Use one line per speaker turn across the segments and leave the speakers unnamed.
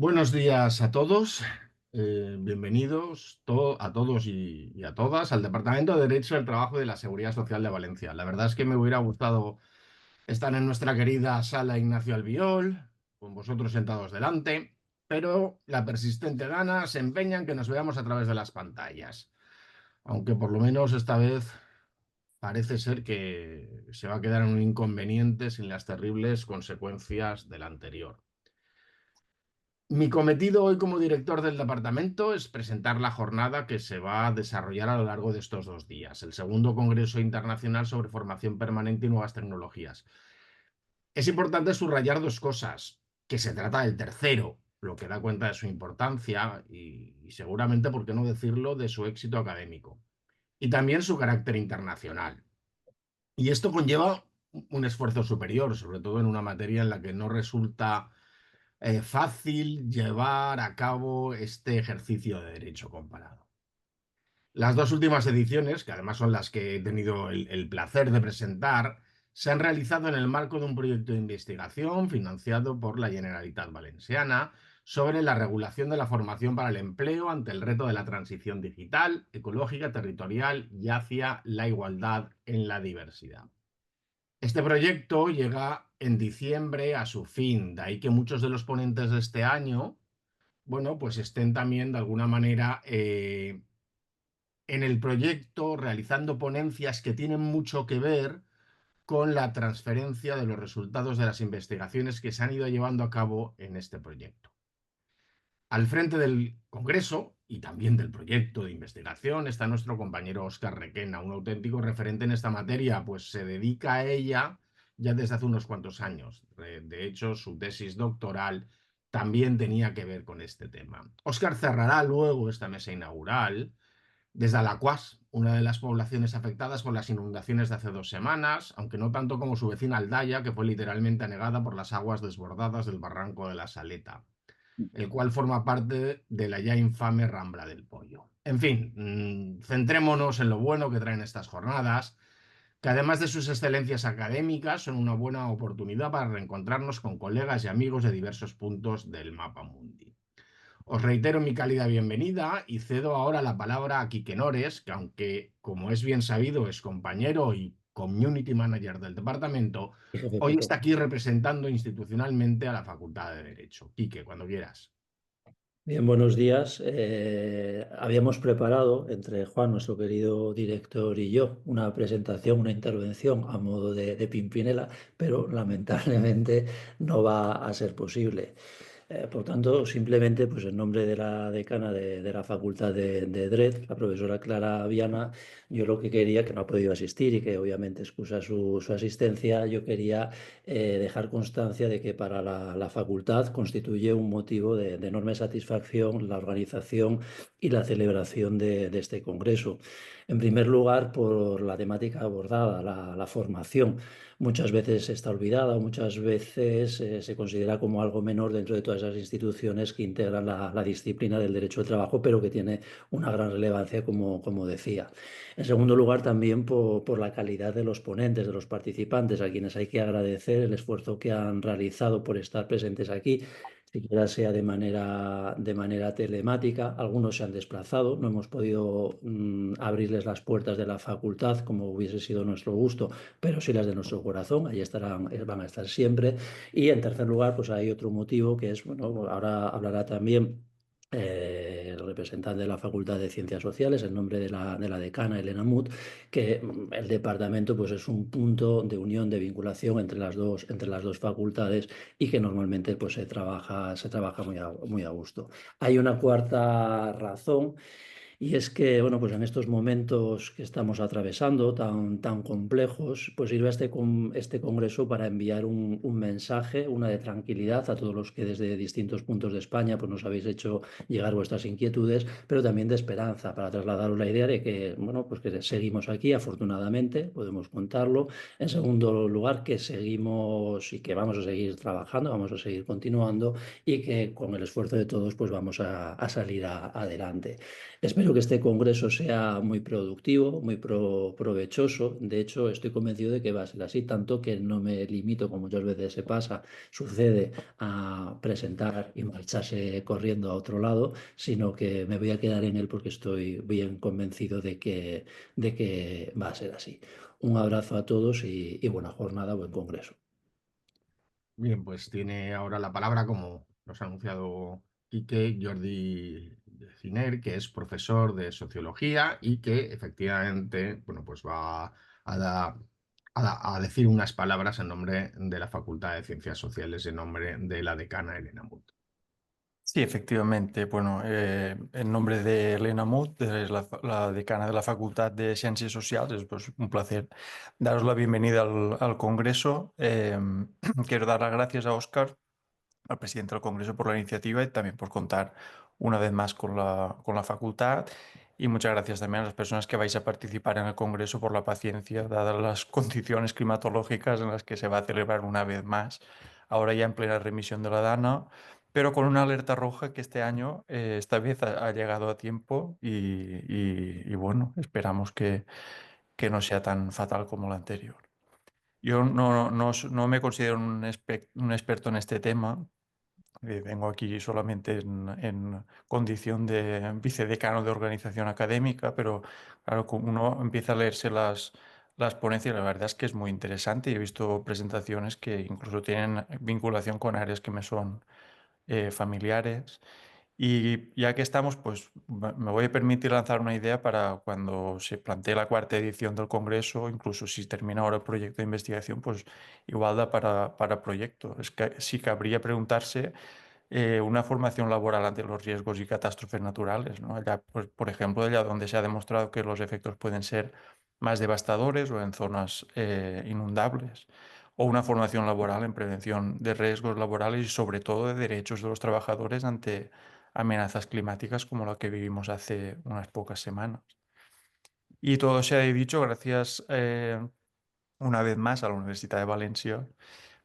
Buenos días a todos, bienvenidos a todos y a todas al Departamento de Derecho del Trabajo y de la Seguridad Social de Valencia. La verdad es que me hubiera gustado estar en nuestra querida sala Ignacio Albiol, con vosotros sentados delante, pero la persistente gana se empeña en que nos veamos a través de las pantallas, aunque por lo menos esta vez parece ser que se va a quedar en un inconveniente sin las terribles consecuencias del anterior. Mi cometido hoy como director del departamento es presentar la jornada que se va a desarrollar a lo largo de estos 2 días, el segundo Congreso Internacional sobre Formación Permanente y Nuevas Tecnologías. Es importante subrayar dos cosas, que se trata del tercero, lo que da cuenta de su importancia y seguramente, por qué no decirlo, de su éxito académico, y también su carácter internacional. Y esto conlleva un esfuerzo superior, sobre todo en una materia en la que no resulta fácil llevar a cabo este ejercicio de derecho comparado. Las dos últimas ediciones, que además son las que he tenido el placer de presentar, se han realizado en el marco de un proyecto de investigación financiado por la Generalitat Valenciana sobre la regulación de la formación para el empleo ante el reto de la transición digital, ecológica, territorial y hacia la igualdad en la diversidad. Este proyecto llega en diciembre a su fin, de ahí que muchos de los ponentes de este año, bueno, pues estén también de alguna manera en el proyecto realizando ponencias que tienen mucho que ver con la transferencia de los resultados de las investigaciones que se han ido llevando a cabo en este proyecto. Al frente del Congreso y también del proyecto de investigación está nuestro compañero Óscar Requena, un auténtico referente en esta materia, pues se dedica a ella ya desde hace unos cuantos años. De hecho, su tesis doctoral también tenía que ver con este tema. Óscar cerrará luego esta mesa inaugural desde Alacuás, una de las poblaciones afectadas por las inundaciones de hace 2 semanas, aunque no tanto como su vecina Aldaya, que fue literalmente anegada por las aguas desbordadas del barranco de la Saleta, el cual forma parte de la ya infame Rambla del Pollo. En fin, centrémonos en lo bueno que traen estas jornadas, que además de sus excelencias académicas son una buena oportunidad para reencontrarnos con colegas y amigos de diversos puntos del mapa mundi. Os reitero mi cálida bienvenida y cedo ahora la palabra a Quique Nores, que aunque, como es bien sabido, es compañero y community manager del departamento,
Y jefe
hoy está
punto.
aquí representando institucionalmente a la Facultad de Derecho. Quique, cuando quieras.
Bien, buenos días. Habíamos preparado entre Juan, nuestro querido director, y yo una presentación, una intervención a modo de Pimpinela, pero lamentablemente no va a ser posible. Por tanto, simplemente, pues en nombre de la decana de la Facultad de Dret, la profesora Clara Viana, yo lo que quería, que no ha podido asistir y que obviamente excusa su asistencia, yo quería dejar constancia de que para la facultad constituye un motivo de enorme satisfacción la organización y la celebración de este congreso. En primer lugar, por la temática abordada, la formación. Muchas veces está olvidada o muchas veces se considera como algo menor dentro de todas esas instituciones que integran la disciplina del derecho del trabajo, pero que tiene una gran relevancia, como decía. En segundo lugar, también por la calidad de los ponentes, de los participantes, a quienes hay que agradecer el esfuerzo que han realizado por estar presentes aquí, siquiera sea de manera telemática. Algunos se han desplazado, no hemos podido abrirles las puertas de la facultad como hubiese sido nuestro gusto, pero sí las de nuestro corazón, ahí estarán, van a estar siempre. Y en tercer lugar, pues hay otro motivo que es, bueno, ahora hablará también el representante de la Facultad de Ciencias Sociales, en nombre de la decana Elena Mut, que el departamento pues, es un punto de unión, de vinculación entre las dos facultades y que normalmente pues, se trabaja muy a gusto. Hay una cuarta razón. Y es que, bueno, pues en estos momentos que estamos atravesando tan complejos, pues sirve este congreso para enviar un mensaje, una de tranquilidad a todos los que desde distintos puntos de España pues nos habéis hecho llegar vuestras inquietudes, pero también de esperanza para trasladaros la idea de que, bueno, pues que seguimos aquí, afortunadamente, podemos contarlo. En segundo lugar, que seguimos y que vamos a seguir trabajando, vamos a seguir continuando y que con el esfuerzo de todos pues vamos a salir adelante. Espero Espero que este congreso sea muy productivo, muy provechoso. De hecho, estoy convencido de que va a ser así, tanto que no me limito, como muchas veces sucede, a presentar y marcharse corriendo a otro lado, sino que me voy a quedar en él porque estoy bien convencido de que va a ser así. Un abrazo a todos y buena jornada, buen congreso.
Bien, pues tiene ahora la palabra, como nos ha anunciado Quique, Jordi Ciner, que es profesor de sociología y que efectivamente, bueno, pues va a, a decir unas palabras en nombre de la Facultad de Ciencias Sociales, en nombre de la decana Elena Mut.
Sí, efectivamente. Bueno, en nombre de Elena Mut, la decana de la Facultad de Ciencias Sociales, es pues, un placer daros la bienvenida al Congreso. Quiero dar las gracias a Óscar, al presidente del Congreso, por la iniciativa y también por contar una vez más con la facultad. Y muchas gracias también a las personas que vais a participar en el Congreso por la paciencia, dadas las condiciones climatológicas en las que se va a celebrar una vez más, ahora ya en plena remisión de la Dana, pero con una alerta roja que este año, esta vez ha llegado a tiempo y bueno, esperamos que no sea tan fatal como la anterior. Yo no me considero un experto en este tema. Vengo aquí solamente en condición de vicedecano de organización académica, pero claro, como uno empieza a leerse las ponencias, la verdad es que es muy interesante y he visto presentaciones que incluso tienen vinculación con áreas que me son familiares. Y ya que estamos, pues me voy a permitir lanzar una idea para cuando se plantee la cuarta edición del Congreso, incluso si termina ahora el proyecto de investigación, pues igual da para proyecto. Es que sí cabría preguntarse una formación laboral ante los riesgos y catástrofes naturales, ¿no? Allá, pues, por ejemplo, allá donde se ha demostrado que los efectos pueden ser más devastadores o en zonas inundables, o una formación laboral en prevención de riesgos laborales y sobre todo de derechos de los trabajadores ante amenazas climáticas como la que vivimos hace unas pocas semanas. Y todo se ha dicho gracias una vez más a la Universidad de Valencia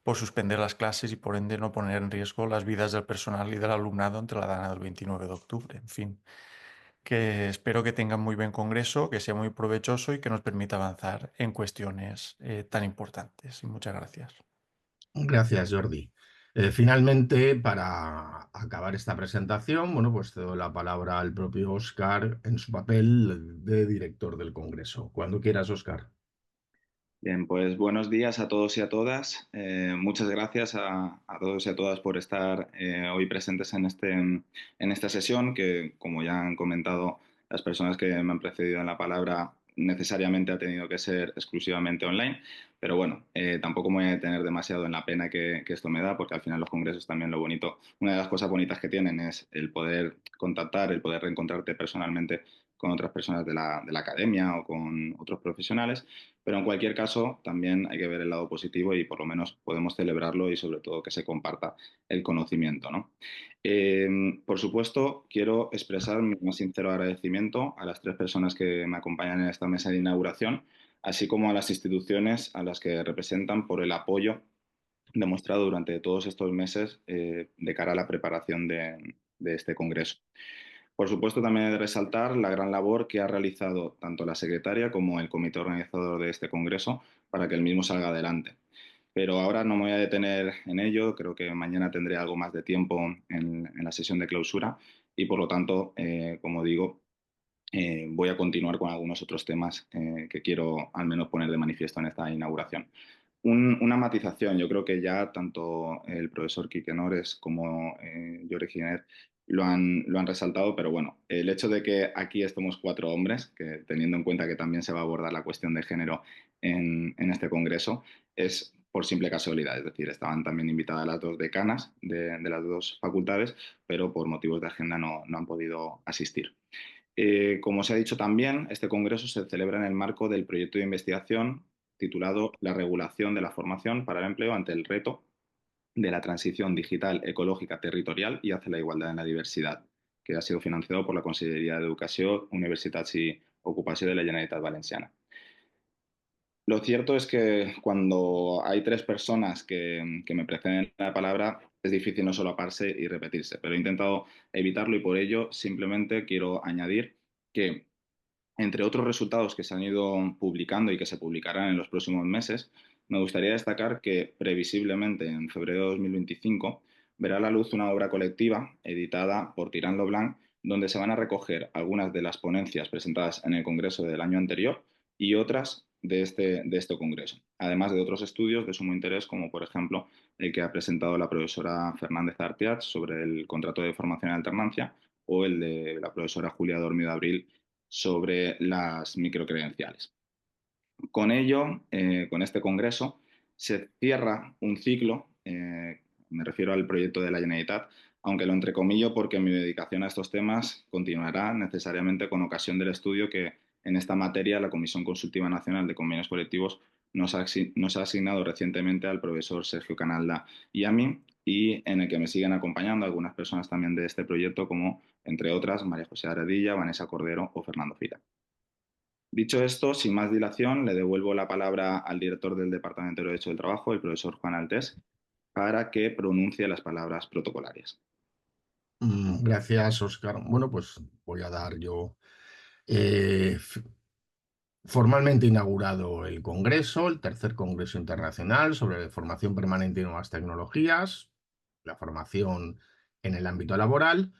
por suspender las clases y por ende no poner en riesgo las vidas del personal y del alumnado entre la dana del 29 de octubre. En fin, que espero que tengan muy buen congreso, que sea muy provechoso y que nos permita avanzar en cuestiones tan importantes. Y muchas gracias.
Gracias, Jordi. Finalmente, para acabar esta presentación, bueno, pues te doy la palabra al propio Óscar en su papel de director del Congreso. Cuando quieras, Óscar.
Bien, pues buenos días a todos y a todas. Muchas gracias a todos y a todas por estar hoy presentes en esta sesión que, como ya han comentado las personas que me han precedido en la palabra, necesariamente ha tenido que ser exclusivamente online. Pero bueno, tampoco me voy a detener demasiado en la pena que esto me da, porque al final los congresos también lo bonito, una de las cosas bonitas que tienen es el poder contactar, el poder reencontrarte personalmente con otras personas de la academia o con otros profesionales. Pero en cualquier caso, también hay que ver el lado positivo y por lo menos podemos celebrarlo y sobre todo que se comparta el conocimiento, ¿no? Por supuesto, quiero expresar mi más sincero agradecimiento a las tres personas que me acompañan en esta mesa de inauguración, así como a las instituciones a las que representan por el apoyo demostrado durante todos estos meses de cara a la preparación de este congreso. Por supuesto, también he de resaltar la gran labor que ha realizado tanto la secretaria como el comité organizador de este congreso para que el mismo salga adelante. Pero ahora no me voy a detener en ello, creo que mañana tendré algo más de tiempo en la sesión de clausura y por lo tanto, como digo, voy a continuar con algunos otros temas que quiero al menos poner de manifiesto en esta inauguración. Una matización, yo creo que ya tanto el profesor Quique Nores como Jorge Giner lo han resaltado, pero bueno, el hecho de que aquí estemos cuatro hombres, que teniendo en cuenta que también se va a abordar la cuestión de género en este congreso, es por simple casualidad, es decir, estaban también invitadas las dos decanas de las dos facultades, pero por motivos de agenda no han podido asistir. Como se ha dicho también, este congreso se celebra en el marco del proyecto de investigación titulado La regulación de la formación para el empleo ante el reto de la transición digital, ecológica, territorial y hacia la igualdad en la diversidad, que ha sido financiado por la Conselleria de Educació, Universitats i Ocupació de la Generalitat Valenciana. Lo cierto es que cuando hay tres personas que me preceden la palabra, es difícil no solaparse y repetirse, pero he intentado evitarlo y por ello simplemente quiero añadir que, entre otros resultados que se han ido publicando y que se publicarán en los próximos meses, me gustaría destacar que previsiblemente en febrero de 2025 verá a la luz una obra colectiva editada por Tirant Lo Blanc, donde se van a recoger algunas de las ponencias presentadas en el Congreso del año anterior y otras de este Congreso, además de otros estudios de sumo interés, como por ejemplo el que ha presentado la profesora Fernández Artiach sobre el contrato de formación en alternancia o el de la profesora Julia Dormido Abril sobre las microcredenciales. Con ello, con este congreso, se cierra un ciclo, me refiero al proyecto de la Generalitat, aunque lo entrecomillo porque mi dedicación a estos temas continuará necesariamente con ocasión del estudio que en esta materia la Comisión Consultiva Nacional de Convenios Colectivos nos ha asignado recientemente al profesor Sergio Canalda y a mí, y en el que me siguen acompañando algunas personas también de este proyecto, como entre otras María José Aredilla, Vanessa Cordero o Fernando Fira. Dicho esto, sin más dilación, le devuelvo la palabra al director del Departamento de Derecho del Trabajo, el profesor Juan Altés, para que pronuncie las palabras protocolarias.
Gracias, Óscar. Bueno, pues voy a dar yo formalmente inaugurado el Congreso, el tercer Congreso Internacional sobre Formación Permanente y Nuevas Tecnologías, la formación en el ámbito laboral.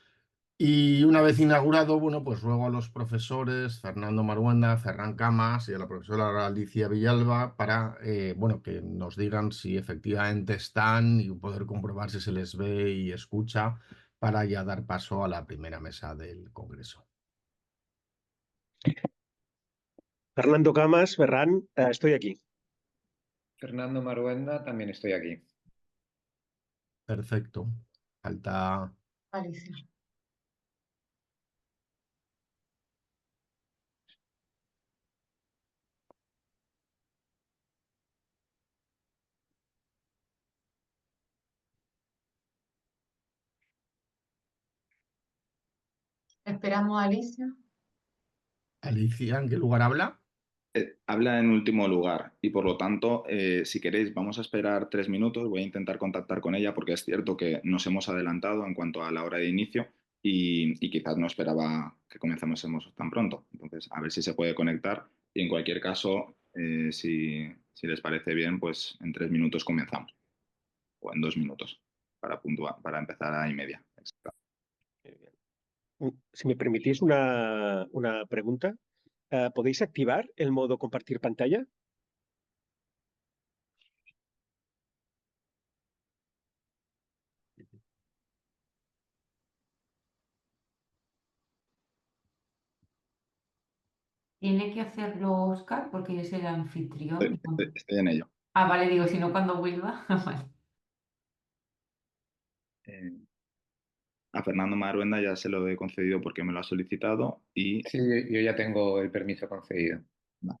Y una vez inaugurado, bueno, pues ruego a los profesores Fernando Maruenda, Ferran Camas y a la profesora Alicia Villalba para, bueno, que nos digan si efectivamente están y poder comprobar si se les ve y escucha para ya dar paso a la primera mesa del Congreso.
Fernando Camas, Ferran, estoy aquí.
Fernando Maruenda, también estoy aquí.
Perfecto. Falta
Alicia. Esperamos a Alicia.
Alicia, ¿en qué lugar habla?
Habla en último lugar y por lo tanto, si queréis, vamos a esperar 3 minutos. Voy a intentar contactar con ella porque es cierto que nos hemos adelantado en cuanto a la hora de inicio y quizás no esperaba que comenzásemos tan pronto. Entonces, a ver si se puede conectar y en cualquier caso, si les parece bien, pues en 3 minutos comenzamos o en 2 minutos para empezar a 1:30.
Si me permitís una pregunta, ¿podéis activar el modo compartir pantalla?
Tiene que hacerlo Oscar porque es el anfitrión.
Estoy en ello.
Ah, vale, digo, si no, cuando vuelva. Vale.
A Fernando Maruenda ya se lo he concedido porque me lo ha solicitado y...
Sí, yo ya tengo el permiso concedido.
Vale.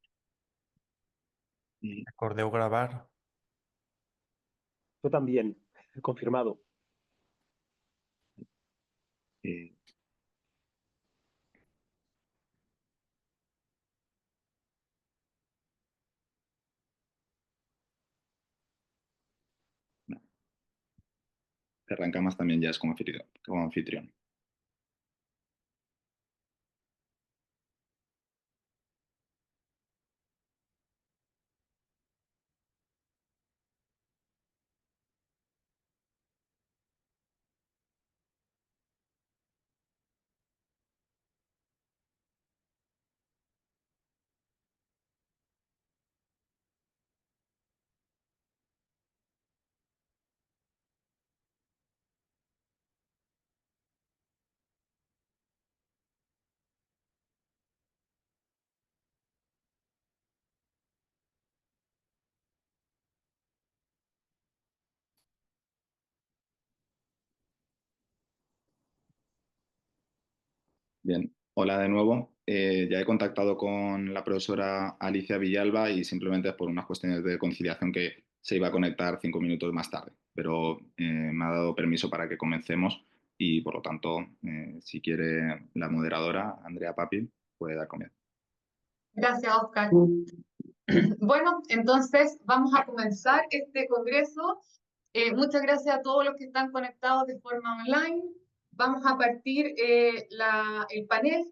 Y
Recordeu grabar.
Yo también, confirmado.
Ferran Camas también ya es como anfitrión. Bien, hola de nuevo. Ya he contactado con la profesora Alicia Villalba y simplemente es por unas cuestiones de conciliación que se iba a conectar 5 minutos más tarde, pero me ha dado permiso para que comencemos y por lo tanto, si quiere la moderadora, Andrea Papi, puede dar comienzo.
Gracias, Oscar. Bueno, entonces vamos a comenzar este congreso. Muchas gracias a todos los que están conectados de forma online. Vamos a partir el panel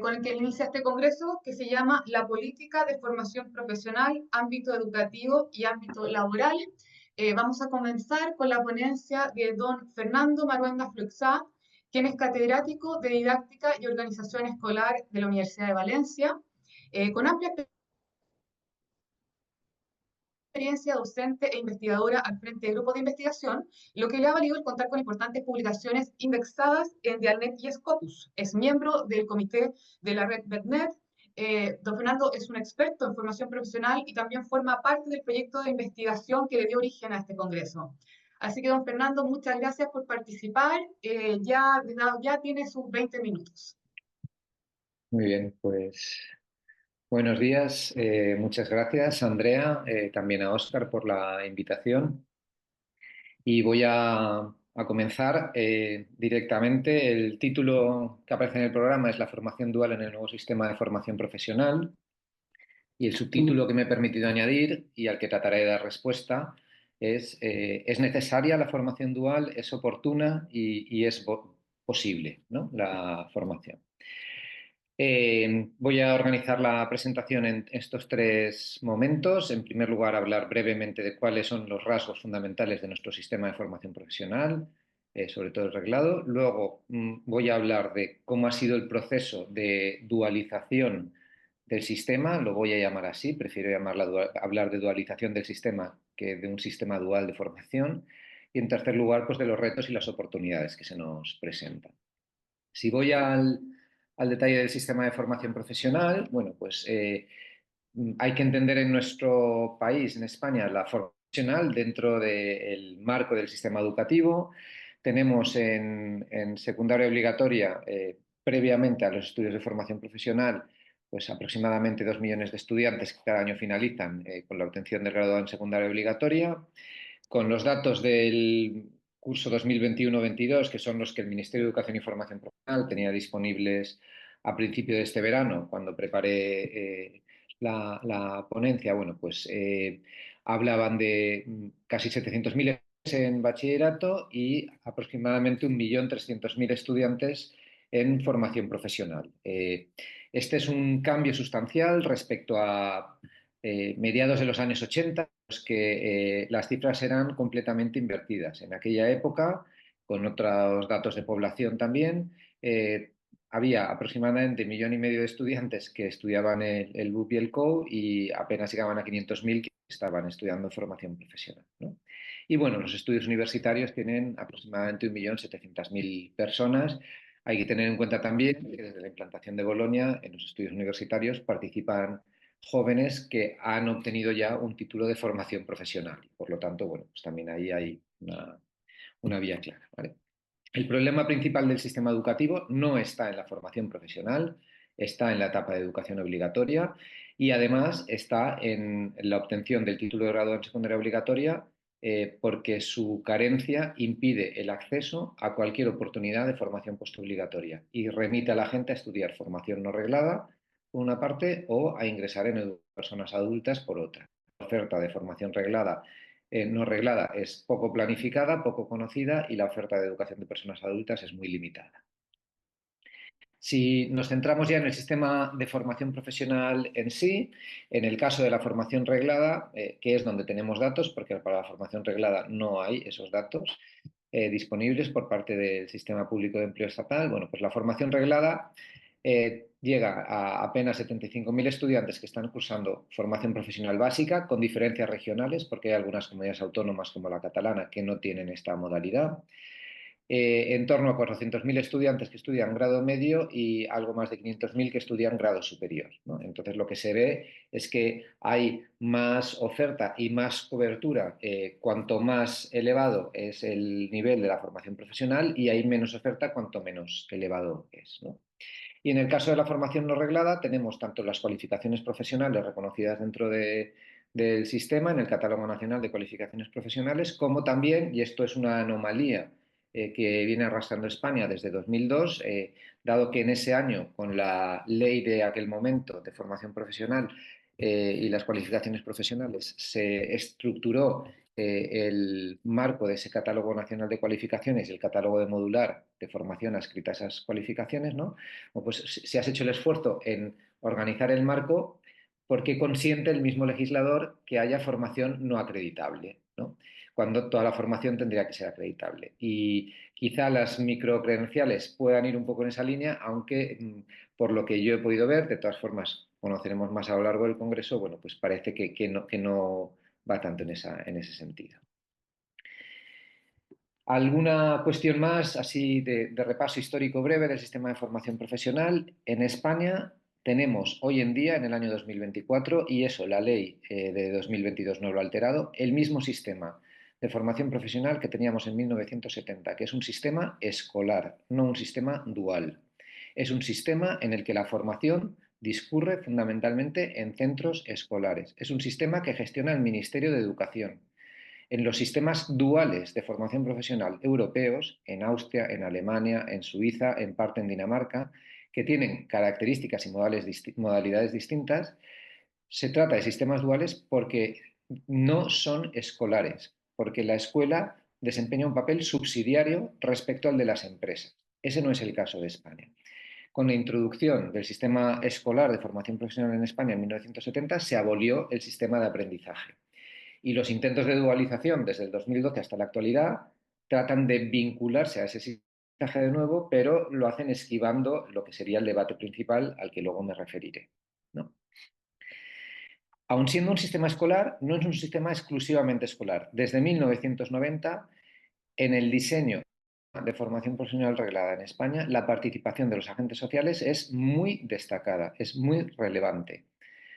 con el que inicia este congreso, que se llama La política de formación profesional, ámbito educativo y ámbito laboral. Vamos a comenzar con la ponencia de don Fernando Maruenda Fluxá, quien es catedrático de Didáctica y Organización Escolar de la Universidad de Valencia, con amplia experiencia docente e investigadora al frente de grupos de investigación, lo que le ha valido el contar con importantes publicaciones indexadas en Dialnet y Scopus. Es miembro del comité de la red BEDNet. Don Fernando es un experto en formación profesional y también forma parte del proyecto de investigación que le dio origen a este congreso. Así que, don Fernando, muchas gracias por participar. Ya tiene sus 20 minutos.
Muy bien, pues buenos días. Muchas gracias, Andrea, también a Óscar por la invitación. Y voy a comenzar directamente. El título que aparece en el programa es La formación dual en el nuevo sistema de formación profesional. Y el subtítulo que me he permitido añadir y al que trataré de dar respuesta ¿es necesaria la formación dual? ¿Es oportuna? Y es posible, ¿no?, la formación. Voy a organizar la presentación en estos 3 momentos. En primer lugar, hablar brevemente de cuáles son los rasgos fundamentales de nuestro sistema de formación profesional, sobre todo el reglado. Luego voy a hablar de cómo ha sido el proceso de dualización del sistema, lo voy a llamar así, prefiero hablar de dualización del sistema que de un sistema dual de formación. Y en tercer lugar, pues de los retos y las oportunidades que se nos presentan. Si voy al detalle del sistema de formación profesional, bueno, pues hay que entender en nuestro país, en España, la formación profesional dentro del marco del sistema educativo. Tenemos en secundaria obligatoria, previamente a los estudios de formación profesional, pues aproximadamente 2 millones de estudiantes que cada año finalizan con la obtención del graduado en secundaria obligatoria. Con los datos del curso 2021-22, que son los que el Ministerio de Educación y Formación Profesional tenía disponibles a principio de este verano, cuando preparé la ponencia, bueno, pues hablaban de casi 700.000 en bachillerato y aproximadamente 1.300.000 estudiantes en formación profesional. Este es un cambio sustancial respecto a mediados de los años 80, que las cifras eran completamente invertidas. En aquella época, con otros datos de población también, había aproximadamente 1,5 millones de estudiantes que estudiaban el BUP y el COU y apenas llegaban a 500.000 que estaban estudiando formación profesional, ¿no? Y bueno, los estudios universitarios tienen aproximadamente 1.700.000 personas. Hay que tener en cuenta también que desde la implantación de Bolonia en los estudios universitarios participan jóvenes que han obtenido ya un título de formación profesional. Por lo tanto, bueno, pues también ahí hay una vía clara, ¿vale? El problema principal del sistema educativo no está en la formación profesional, está en la etapa de educación obligatoria y además está en la obtención del título de grado en secundaria obligatoria porque su carencia impide el acceso a cualquier oportunidad de formación postobligatoria y remite a la gente a estudiar formación no reglada por una parte o a ingresar en personas adultas por otra. La oferta de formación reglada no reglada es poco planificada, poco conocida y la oferta de educación de personas adultas es muy limitada. Si nos centramos ya en el sistema de formación profesional en sí, en el caso de la formación reglada, que es donde tenemos datos, porque para la formación reglada no hay esos datos disponibles por parte del Sistema Público de Empleo Estatal, bueno, pues la formación reglada llega a apenas 75.000 estudiantes que están cursando formación profesional básica, con diferencias regionales, porque hay algunas comunidades autónomas como la catalana que no tienen esta modalidad. En torno a 400.000 estudiantes que estudian grado medio y algo más de 500.000 que estudian grado superior, ¿no? Entonces lo que se ve es que hay más oferta y más cobertura cuanto más elevado es el nivel de la formación profesional y hay menos oferta cuanto menos elevado es, ¿no? Y en el caso de la formación no reglada tenemos tanto las cualificaciones profesionales reconocidas dentro del sistema, en el Catálogo Nacional de Cualificaciones Profesionales, como también, y esto es una anomalía que viene arrastrando España desde 2002, dado que en ese año, con la ley de aquel momento de formación profesional y las cualificaciones profesionales, se estructuró el marco de ese catálogo nacional de cualificaciones y el catálogo de modular de formación adscrita a esas cualificaciones, ¿no? Pues si has hecho el esfuerzo en organizar el marco, ¿por qué consiente el mismo legislador que haya formación no acreditable, ¿no? Cuando toda la formación tendría que ser acreditable? Y quizá las microcredenciales puedan ir un poco en esa línea, aunque por lo que yo he podido ver, de todas formas conoceremos más a lo largo del Congreso, bueno, pues parece que no va tanto en ese sentido. ¿Alguna cuestión más así de repaso histórico breve del sistema de formación profesional? En España tenemos hoy en día, en el año 2024, y eso la ley de 2022 no lo ha alterado, el mismo sistema de formación profesional que teníamos en 1970, que es un sistema escolar, no un sistema dual. Es un sistema en el que la formación discurre fundamentalmente en centros escolares. Es un sistema que gestiona el Ministerio de Educación. En los sistemas duales de formación profesional europeos, en Austria, en Alemania, en Suiza, en parte en Dinamarca, que tienen características y modalidades distintas, se trata de sistemas duales porque no son escolares, porque la escuela desempeña un papel subsidiario respecto al de las empresas. Ese no es el caso de España. Con la introducción del sistema escolar de formación profesional en España en 1970 se abolió el sistema de aprendizaje. Y los intentos de dualización desde el 2012 hasta la actualidad tratan de vincularse a ese sistema de nuevo, pero lo hacen esquivando lo que sería el debate principal al que luego me referiré, ¿no? Aun siendo un sistema escolar, no es un sistema exclusivamente escolar. Desde 1990, en el diseño de formación profesional reglada en España, la participación de los agentes sociales es muy destacada, es muy relevante.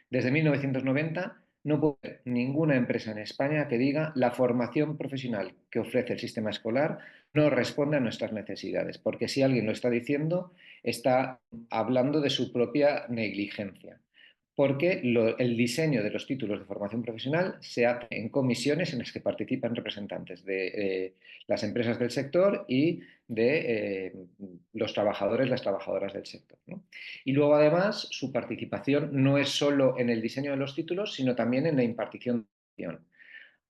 Desde 1990 no puede haber ninguna empresa en España que diga la formación profesional que ofrece el sistema escolar no responde a nuestras necesidades, porque si alguien lo está diciendo, está hablando de su propia negligencia. Porque el diseño de los títulos de formación profesional se hace en comisiones en las que participan representantes de las empresas del sector y de los trabajadores, las trabajadoras del sector, ¿no? Y luego, además, su participación no es solo en el diseño de los títulos, sino también en la impartición de formación.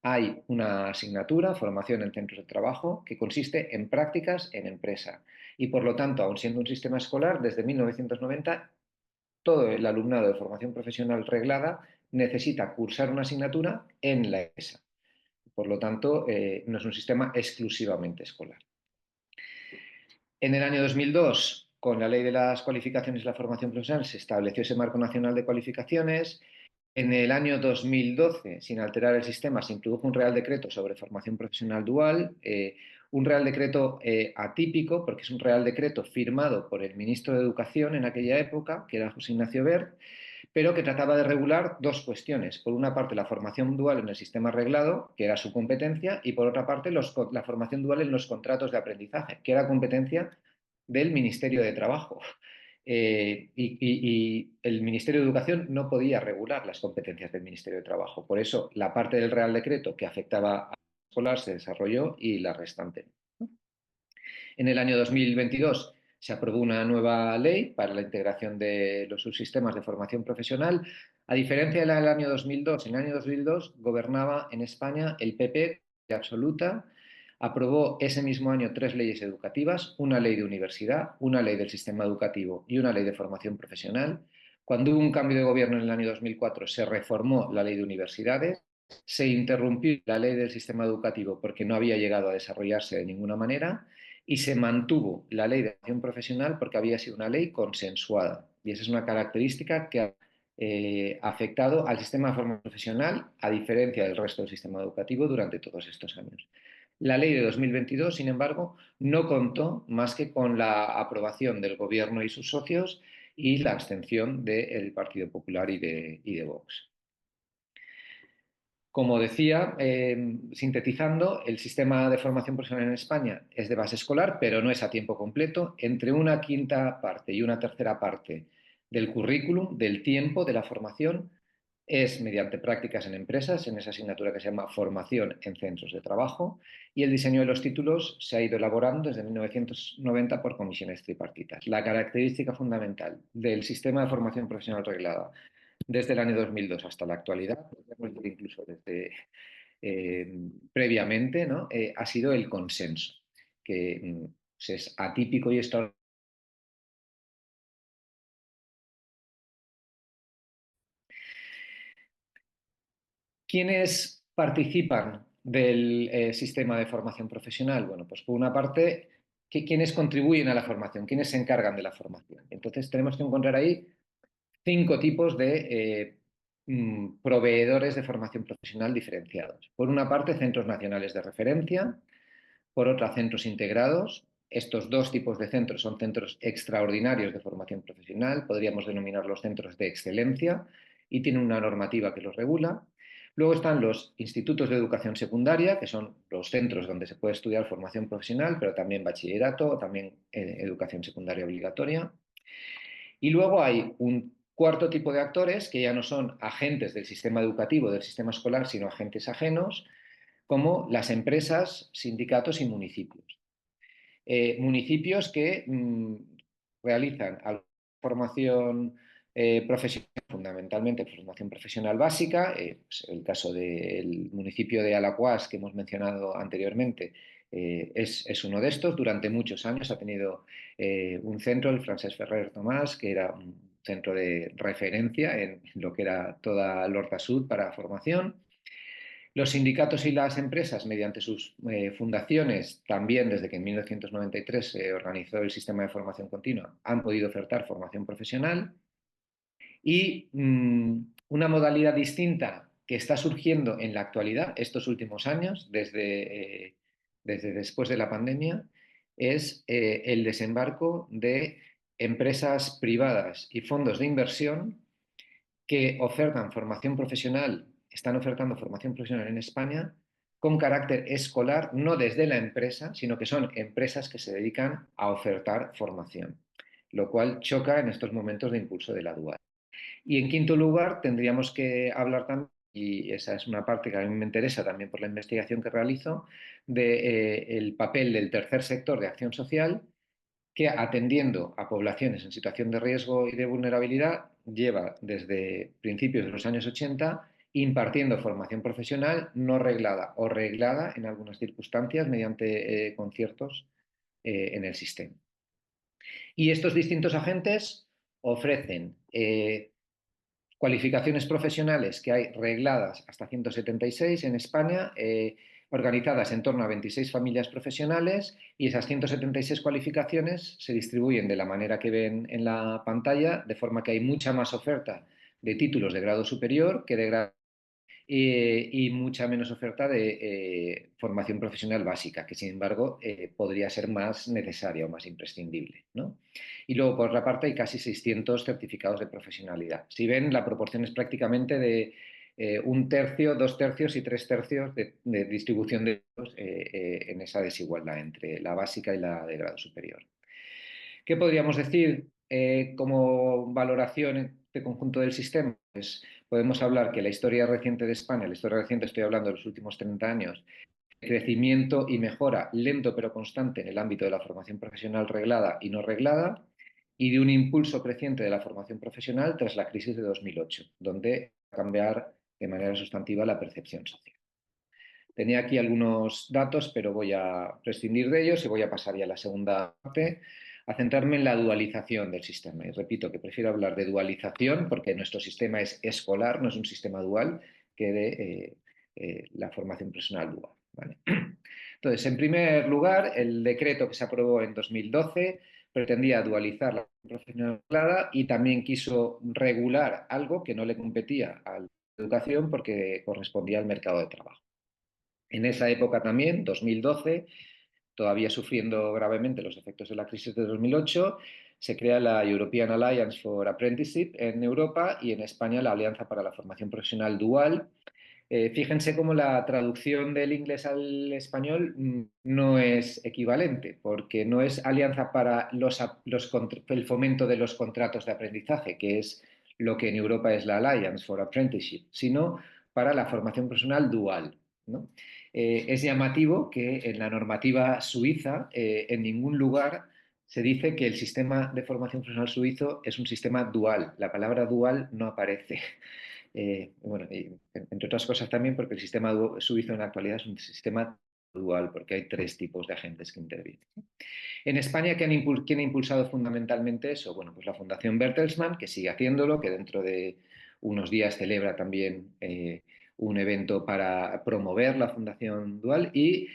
Hay una asignatura, formación en centros de trabajo, que consiste en prácticas en empresa. Y, por lo tanto, aun siendo un sistema escolar, desde 1990, todo el alumnado de formación profesional reglada necesita cursar una asignatura en la empresa. Por lo tanto, no es un sistema exclusivamente escolar. En el año 2002, con la Ley de las Cualificaciones y la Formación Profesional, se estableció ese marco nacional de cualificaciones. En el año 2012, sin alterar el sistema, se introdujo un Real Decreto sobre formación profesional dual, un Real Decreto atípico, porque es un Real Decreto firmado por el ministro de Educación en aquella época, que era José Ignacio Wert, pero que trataba de regular dos cuestiones. Por una parte, la formación dual en el sistema reglado, que era su competencia, y por otra parte, la formación dual en los contratos de aprendizaje, que era competencia del Ministerio de Trabajo. Y el Ministerio de Educación no podía regular las competencias del Ministerio de Trabajo. Por eso, la parte del Real Decreto que afectaba a la escolar se desarrolló y la restante. En el año 2022 se aprobó una nueva ley para la integración de los subsistemas de formación profesional. A diferencia del año 2002, en el año 2002 gobernaba en España el PP de absoluta. Aprobó ese mismo año 3 leyes educativas, una ley de universidad, una ley del sistema educativo y una ley de formación profesional. Cuando hubo un cambio de gobierno en el año 2004 se reformó la ley de universidades, se interrumpió la ley del sistema educativo porque no había llegado a desarrollarse de ninguna manera y se mantuvo la ley de formación profesional porque había sido una ley consensuada. Y esa es una característica que ha afectado al sistema de formación profesional a diferencia del resto del sistema educativo durante todos estos años. La ley de 2022, sin embargo, no contó más que con la aprobación del Gobierno y sus socios y la abstención del Partido Popular y de Vox. Como decía, sintetizando, el sistema de formación profesional en España es de base escolar, pero no es a tiempo completo. Entre una quinta parte y una tercera parte del currículum, del tiempo de la formación, es mediante prácticas en empresas, en esa asignatura que se llama formación en centros de trabajo, y el diseño de los títulos se ha ido elaborando desde 1990 por comisiones tripartitas. La característica fundamental del sistema de formación profesional reglada desde el año 2002 hasta la actualidad, incluso desde previamente, ¿no? Ha sido el consenso, que pues es atípico y extraordinario. ¿Quiénes participan del sistema de formación profesional? Bueno, pues por una parte, ¿quiénes contribuyen a la formación? ¿Quiénes se encargan de la formación? Entonces tenemos que encontrar ahí 5 tipos de proveedores de formación profesional diferenciados. Por una parte, centros nacionales de referencia, por otra, centros integrados. Estos 2 tipos de centros son centros extraordinarios de formación profesional, podríamos denominarlos centros de excelencia, y tienen una normativa que los regula. Luego están los institutos de educación secundaria, que son los centros donde se puede estudiar formación profesional, pero también bachillerato o también educación secundaria obligatoria. Y luego hay un cuarto tipo de actores que ya no son agentes del sistema educativo, del sistema escolar, sino agentes ajenos, como las empresas, sindicatos y municipios. Municipios que realizan formación profesional, fundamentalmente formación profesional básica. Pues el caso del municipio de Alaquàs, que hemos mencionado anteriormente, es uno de estos. Durante muchos años ha tenido un centro, el Francesc Ferrer Tomàs, que era un centro de referencia en lo que era toda l'Horta Sud para formación. Los sindicatos y las empresas, mediante sus fundaciones, también desde que en 1993 se organizó el sistema de formación continua, han podido ofertar formación profesional. Y una modalidad distinta que está surgiendo en la actualidad, estos últimos años, desde después de la pandemia, es el desembarco de empresas privadas y fondos de inversión que ofertan formación profesional, están ofertando formación profesional en España con carácter escolar, no desde la empresa, sino que son empresas que se dedican a ofertar formación, lo cual choca en estos momentos de impulso de la dual. Y en quinto lugar, tendríamos que hablar también, y esa es una parte que a mí me interesa también por la investigación que realizo, del papel del tercer sector de acción social, que atendiendo a poblaciones en situación de riesgo y de vulnerabilidad, lleva desde principios de los años 80 impartiendo formación profesional no reglada o reglada en algunas circunstancias mediante conciertos en el sistema. Y estos distintos agentes ofrecen cualificaciones profesionales que hay regladas hasta 176 en España, organizadas en torno a 26 familias profesionales, y esas 176 cualificaciones se distribuyen de la manera que ven en la pantalla, de forma que hay mucha más oferta de títulos de grado superior que de grado y mucha menos oferta de formación profesional básica, que sin embargo podría ser más necesaria o más imprescindible, ¿no? Y luego, por otra parte, hay casi 600 certificados de profesionalidad. Si ven, la proporción es prácticamente de 1/3, 2/3 y 3/3 de distribución de en esa desigualdad entre la básica y la de grado superior. ¿Qué podríamos decir como valoración de conjunto del sistema? Pues podemos hablar que la historia reciente de España, la historia reciente estoy hablando de los últimos 30 años, crecimiento y mejora lento pero constante en el ámbito de la formación profesional reglada y no reglada, y de un impulso creciente de la formación profesional tras la crisis de 2008, donde va a cambiar de manera sustantiva la percepción social. Tenía aquí algunos datos, pero voy a prescindir de ellos y voy a pasar ya a la segunda parte, a centrarme en la dualización del sistema. Y repito que prefiero hablar de dualización porque nuestro sistema es escolar, no es un sistema dual, que de la formación profesional dual, ¿vale? Entonces, en primer lugar, el decreto que se aprobó en 2012 pretendía dualizar la formación profesional y también quiso regular algo que no le competía a la educación porque correspondía al mercado de trabajo. En esa época también, 2012, todavía sufriendo gravemente los efectos de la crisis de 2008, se crea la European Alliance for Apprenticeship en Europa y en España la Alianza para la Formación Profesional Dual. Fíjense cómo la traducción del inglés al español no es equivalente, porque no es alianza para el fomento de los contratos de aprendizaje, que es lo que en Europa es la Alliance for Apprenticeship, sino para la formación profesional dual, ¿no? Es llamativo que en la normativa suiza en ningún lugar se dice que el sistema de formación profesional suizo es un sistema dual. La palabra dual no aparece. Bueno, entre otras cosas también porque el sistema suizo en la actualidad es un sistema dual, porque hay 3 tipos de agentes que intervienen. En España, ¿quién ha impulsado fundamentalmente eso? Bueno, pues la Fundación Bertelsmann, que sigue haciéndolo, que dentro de unos días celebra también un evento para promover la Fundación Dual, y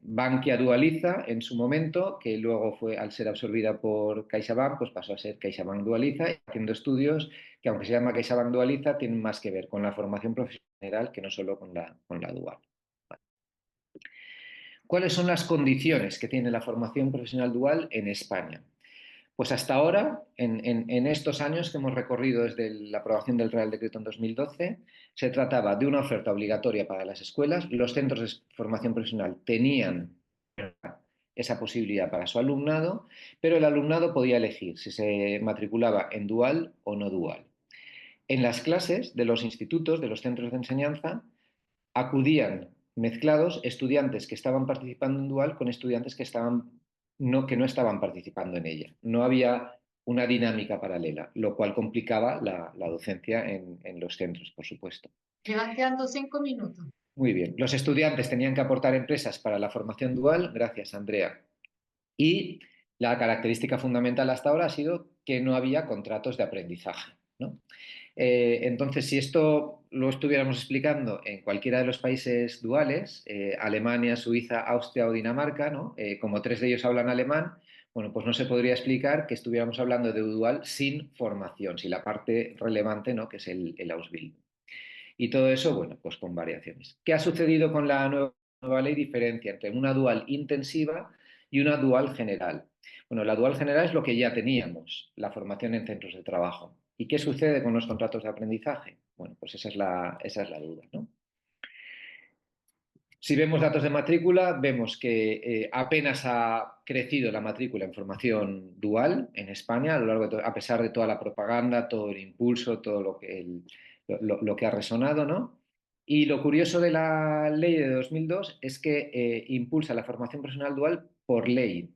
Bankia Dualiza en su momento, que luego fue, al ser absorbida por CaixaBank, pues pasó a ser CaixaBank Dualiza, haciendo estudios que, aunque se llama CaixaBank Dualiza, tienen más que ver con la formación profesional que no solo con la dual. ¿Cuáles son las condiciones que tiene la formación profesional dual en España? Pues hasta ahora, en estos años que hemos recorrido desde la aprobación del Real Decreto en 2012, se trataba de una oferta obligatoria para las escuelas. Los centros de formación profesional tenían esa posibilidad para su alumnado, pero el alumnado podía elegir si se matriculaba en dual o no dual. En las clases de los institutos, de los centros de enseñanza, acudían mezclados estudiantes que estaban participando en dual con estudiantes que no estaban participando en ella. No había una dinámica paralela, lo cual complicaba la docencia en los centros, por supuesto.
Me van quedando 5 minutos.
Muy bien. Los estudiantes tenían que aportar empresas para la formación dual. Gracias, Andrea. Y la característica fundamental hasta ahora ha sido que no había contratos de aprendizaje, ¿no? Entonces, si esto lo estuviéramos explicando en cualquiera de los países duales, Alemania, Suiza, Austria o Dinamarca, ¿no? Como 3 de ellos hablan alemán, bueno, pues no se podría explicar que estuviéramos hablando de dual sin formación, sin la parte relevante, ¿no? Que es el Ausbildung. Y todo eso, bueno, pues con variaciones. ¿Qué ha sucedido con la nueva ley? Diferencia entre una dual intensiva y una dual general. Bueno, la dual general es lo que ya teníamos, la formación en centros de trabajo. ¿Y qué sucede con los contratos de aprendizaje? Bueno, pues esa es la duda, ¿no? Si vemos datos de matrícula, vemos que apenas ha crecido la matrícula en formación dual en España, a lo largo a pesar de toda la propaganda, todo el impulso, todo lo que ha resonado, ¿no? Y lo curioso de la ley de 2002 es que impulsa la formación profesional dual por ley,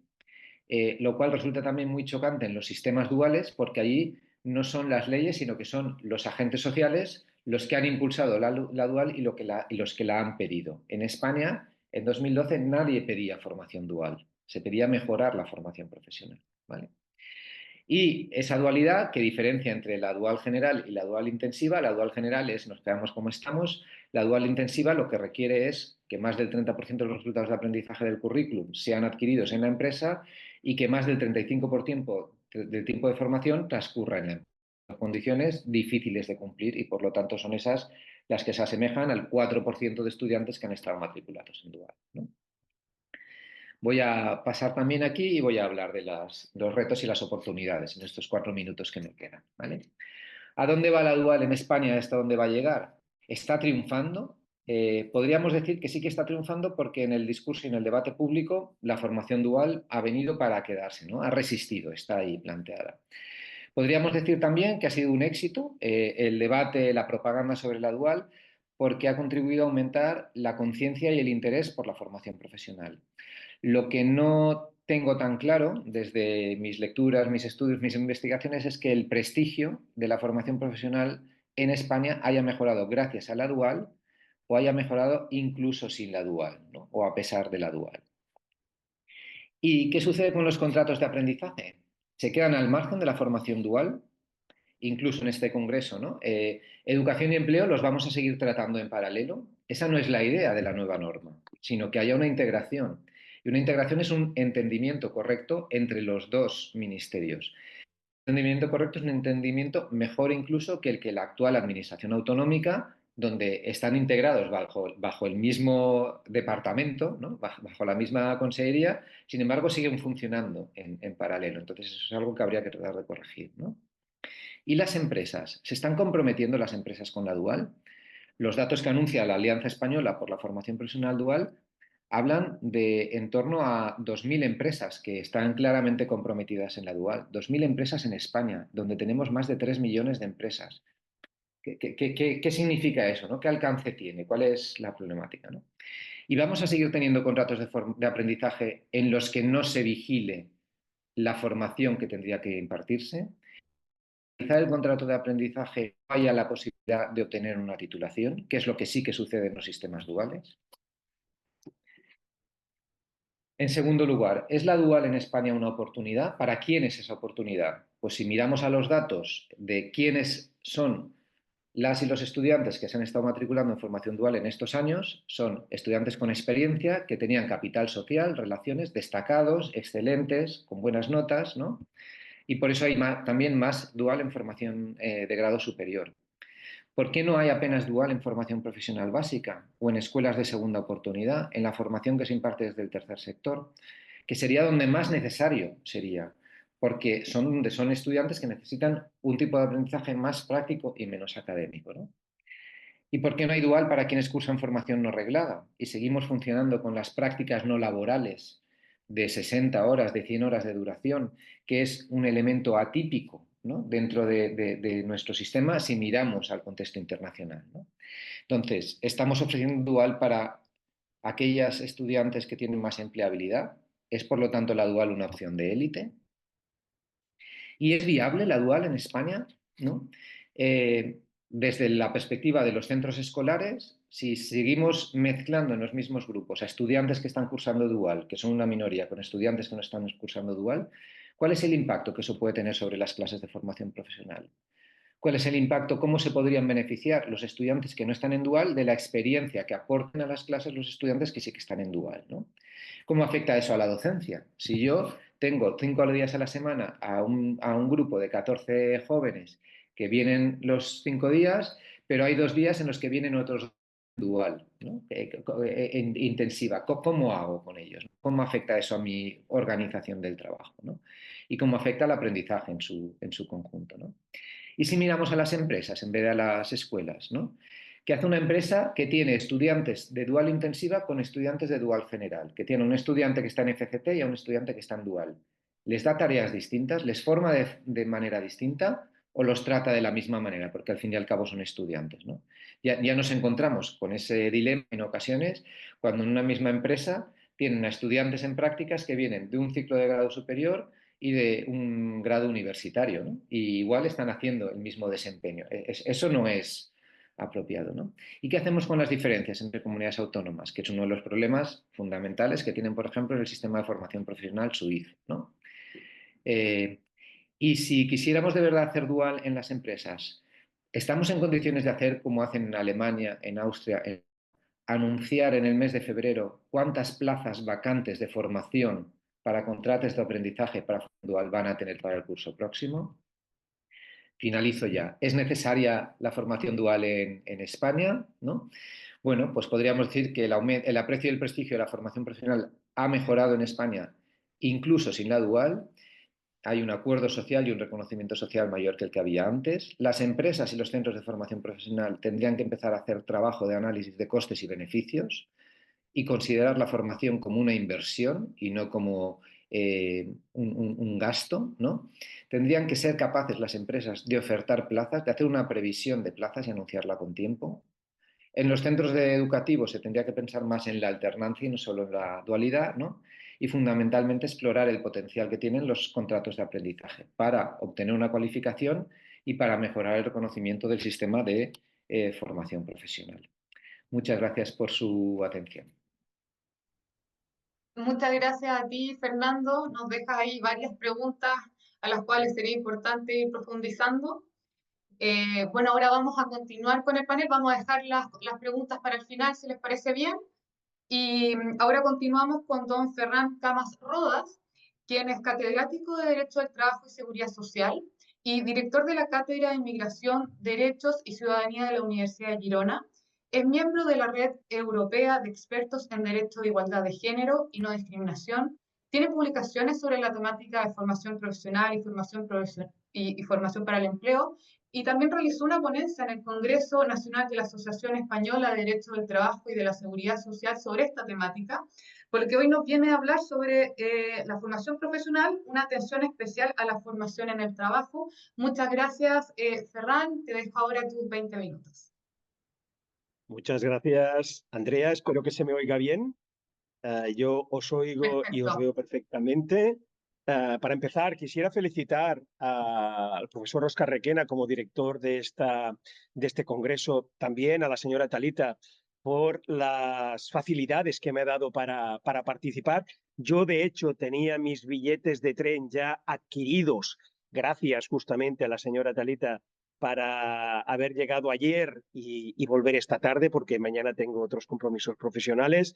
lo cual resulta también muy chocante en los sistemas duales, porque allí no son las leyes, sino que son los agentes sociales los que han impulsado la dual y los que la han pedido. En España, en 2012, nadie pedía formación dual, se pedía mejorar la formación profesional, ¿vale? Y esa dualidad que diferencia entre la dual general y la dual intensiva, la dual general es nos quedamos como estamos, la dual intensiva lo que requiere es que más del 30% de los resultados de aprendizaje del currículum sean adquiridos en la empresa y que más del 35% del tiempo de formación transcurra en la empresa. Condiciones difíciles de cumplir y por lo tanto son esas las que se asemejan al 4% de estudiantes que han estado matriculados en dual, ¿no? Voy a pasar también aquí y voy a hablar de los retos y las oportunidades en estos 4 minutos que me quedan, ¿vale? ¿A dónde va la dual en España? ¿Hasta dónde va a llegar? ¿Está triunfando? Podríamos decir que sí que está triunfando porque en el discurso y en el debate público la formación dual ha venido para quedarse, ¿no? Ha resistido, está ahí planteada. Podríamos decir también que ha sido un éxito el debate, la propaganda sobre la dual, porque ha contribuido a aumentar la conciencia y el interés por la formación profesional. Lo que no tengo tan claro desde mis lecturas, mis estudios, mis investigaciones es que el prestigio de la formación profesional en España haya mejorado gracias a la dual o haya mejorado incluso sin la dual, ¿no? O a pesar de la dual. ¿Y qué sucede con los contratos de aprendizaje? Se quedan al margen de la formación dual, incluso en este congreso, ¿no? Educación y empleo los vamos a seguir tratando en paralelo. Esa no es la idea de la nueva norma, sino que haya una integración. Y una integración es un entendimiento correcto entre los dos ministerios. El entendimiento correcto es un entendimiento mejor incluso que el que la actual administración autonómica, donde están integrados bajo el mismo departamento, ¿no? bajo la misma consejería, sin embargo siguen funcionando en paralelo. Entonces eso es algo que habría que tratar de corregir, ¿no? ¿Y las empresas? ¿Se están comprometiendo las empresas con la dual? Los datos que anuncia la Alianza Española por la Formación Profesional Dual hablan de en torno a 2.000 empresas que están claramente comprometidas en la dual. 2.000 empresas en España, donde tenemos más de 3 millones de empresas. ¿Qué significa eso, ¿no? ¿Qué alcance tiene? ¿Cuál es la problemática, ¿no? Y vamos a seguir teniendo contratos de aprendizaje en los que no se vigile la formación que tendría que impartirse. El contrato de aprendizaje haya la posibilidad de obtener una titulación, que es lo que sí que sucede en los sistemas duales. En segundo lugar, ¿es la dual en España una oportunidad? ¿Para quién es esa oportunidad? Pues si miramos a los datos de quiénes son las y los estudiantes que se han estado matriculando en formación dual en estos años, son estudiantes con experiencia, que tenían capital social, relaciones, destacados, excelentes, con buenas notas, ¿no? Y por eso hay también más dual en formación de grado superior. ¿Por qué no hay apenas dual en formación profesional básica o en escuelas de segunda oportunidad, en la formación que se imparte desde el tercer sector? Que sería donde más necesario sería, porque son estudiantes que necesitan un tipo de aprendizaje más práctico y menos académico, ¿no? ¿Y por qué no hay dual para quienes cursan formación no reglada? Y seguimos funcionando con las prácticas no laborales de 60 horas, de 100 horas de duración, que es un elemento atípico, ¿no?, dentro de nuestro sistema si miramos al contexto internacional, ¿no? Entonces, estamos ofreciendo dual para aquellas estudiantes que tienen más empleabilidad. ¿Es por lo tanto la dual una opción de élite? ¿Y es viable la dual en España? ¿No? Desde la perspectiva de los centros escolares, si seguimos mezclando en los mismos grupos a estudiantes que están cursando dual, que son una minoría, con estudiantes que no están cursando dual, ¿cuál es el impacto que eso puede tener sobre las clases de formación profesional? ¿Cuál es el impacto? ¿Cómo se podrían beneficiar los estudiantes que no están en dual de la experiencia que aporten a las clases los estudiantes que sí que están en dual, ¿no? ¿Cómo afecta eso a la docencia? Si yo tengo 5 días a la semana a un grupo de 14 jóvenes que vienen los 5 días, pero hay 2 días en los que vienen otros dual, ¿no?, intensiva. ¿Cómo hago con ellos? ¿Cómo afecta eso a mi organización del trabajo, ¿no? Y cómo afecta al aprendizaje en su conjunto, ¿no? Y si miramos a las empresas en vez de a las escuelas, ¿no?, ¿qué hace una empresa que tiene estudiantes de dual intensiva con estudiantes de dual general? Que tiene un estudiante que está en FCT y a un estudiante que está en dual. ¿Les da tareas distintas? ¿Les forma de manera distinta? ¿O los trata de la misma manera? Porque al fin y al cabo son estudiantes, ¿no? Ya nos encontramos con ese dilema en ocasiones cuando en una misma empresa tienen a estudiantes en prácticas que vienen de un ciclo de grado superior y de un grado universitario, ¿no? Y igual están haciendo el mismo desempeño. Eso no es apropiado, ¿no? ¿Y qué hacemos con las diferencias entre comunidades autónomas? Que es uno de los problemas fundamentales que tienen, por ejemplo, en el sistema de formación profesional SUIF, ¿no? Y si quisiéramos de verdad hacer dual en las empresas, ¿estamos en condiciones de hacer como hacen en Alemania, en Austria, anunciar en el mes de febrero cuántas plazas vacantes de formación para contratos de aprendizaje para dual van a tener para el curso próximo? Finalizo ya. ¿Es necesaria la formación dual en España, ¿no? Bueno, pues podríamos decir que el aprecio y el prestigio de la formación profesional ha mejorado en España, incluso sin la dual. Hay un acuerdo social y un reconocimiento social mayor que el que había antes. Las empresas y los centros de formación profesional tendrían que empezar a hacer trabajo de análisis de costes y beneficios y considerar la formación como una inversión y no como un gasto, ¿no? Tendrían que ser capaces las empresas de ofertar plazas, de hacer una previsión de plazas y anunciarla con tiempo. En los centros educativos se tendría que pensar más en la alternancia y no solo en la dualidad, ¿no? Y fundamentalmente explorar el potencial que tienen los contratos de aprendizaje para obtener una cualificación y para mejorar el reconocimiento del sistema de formación profesional. Muchas gracias por su atención.
Muchas gracias a ti, Fernando. Nos dejas ahí varias preguntas a las cuales sería importante ir profundizando. Bueno, ahora vamos a continuar con el panel. Vamos a dejar las preguntas para el final, si les parece bien. Y ahora continuamos con don Ferran Camas Rodas, quien es catedrático de Derecho del Trabajo y Seguridad Social y director de la Cátedra de Inmigración, Derechos y Ciudadanía de la Universidad de Girona. Es miembro de la Red Europea de Expertos en Derecho de Igualdad de Género y No Discriminación. Tiene publicaciones sobre la temática de formación profesional y formación para el empleo, y también realizó una ponencia en el Congreso Nacional de la Asociación Española de Derecho del Trabajo y de la Seguridad Social sobre esta temática, porque hoy nos viene a hablar sobre la formación profesional, una atención especial a la formación en el trabajo. Muchas gracias, Ferran. Te dejo ahora tus 20 minutos.
Muchas gracias, Andrea. Espero que se me oiga bien. Yo os oigo y os
Perfecto.
veo perfectamente. Para empezar, quisiera felicitar al profesor Óscar Requena como director de este congreso, también a la señora Talita por las facilidades que me ha dado para participar. Yo, de hecho, tenía mis billetes de tren ya adquiridos, gracias justamente a la señora Talita, para haber llegado ayer y volver esta tarde, porque mañana tengo otros compromisos profesionales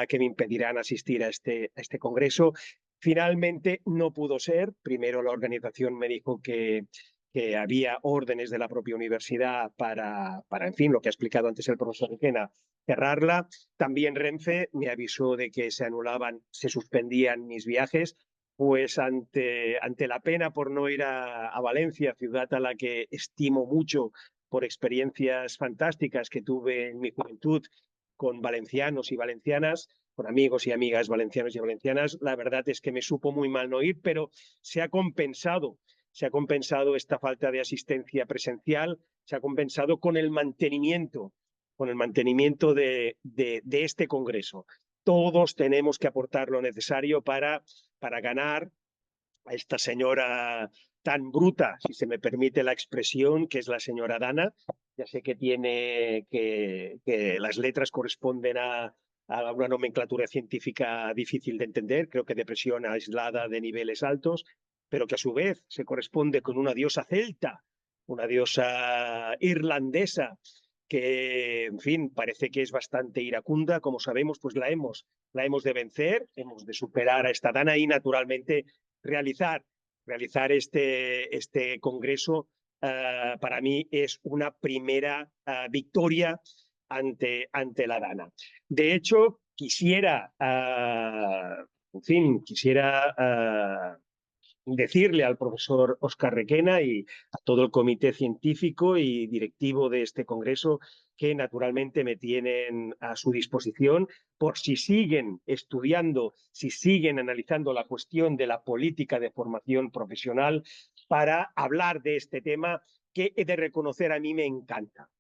que me impedirán asistir a este congreso. Finalmente no pudo ser. Primero la organización me dijo que había órdenes de la propia universidad para, en fin, lo que ha explicado antes el profesor Requena, cerrarla. También Renfe me avisó de que se anulaban, se suspendían mis viajes, pues ante la pena por no ir a Valencia, ciudad a la que estimo mucho por experiencias fantásticas que tuve en mi juventud con valencianos y valencianas, con amigos y amigas valencianos y valencianas, la verdad es que me supo muy mal no ir, pero se ha compensado esta falta de asistencia presencial, se ha compensado con el mantenimiento de este congreso. Todos tenemos que aportar lo necesario para ganar a esta señora tan bruta, si se me permite la expresión, que es la señora Dana. Ya sé que que las letras corresponden a una nomenclatura científica difícil de entender, creo que depresión aislada de niveles altos, pero que a su vez se corresponde con una diosa celta, una diosa irlandesa, que, en fin, parece que es bastante iracunda. Como sabemos, pues la hemos de vencer, hemos de superar a esta Dana y, naturalmente, realizar este congreso para mí es una primera victoria ante la Dana. De hecho, quisiera decirle al profesor Óscar Requena y a todo el comité científico y directivo de este congreso que naturalmente me tienen a su disposición por si siguen estudiando, si siguen analizando la cuestión de la política de formación profesional para hablar de este tema que he de reconocer a mí me encanta.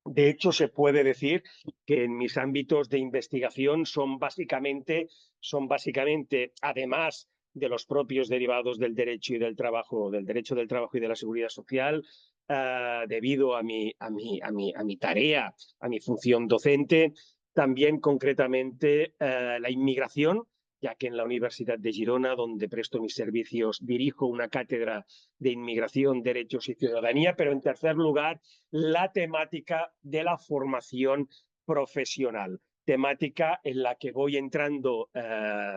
De hecho, se puede decir que en mis ámbitos de investigación son básicamente, además de los propios derivados del derecho y del trabajo, del derecho del trabajo y de la seguridad social, debido a mi tarea, a mi función docente, también concretamente la inmigración, ya que en la Universidad de Girona, donde presto mis servicios, dirijo una cátedra de inmigración, derechos y ciudadanía, pero en tercer lugar, la temática de la formación profesional, temática en la que voy entrando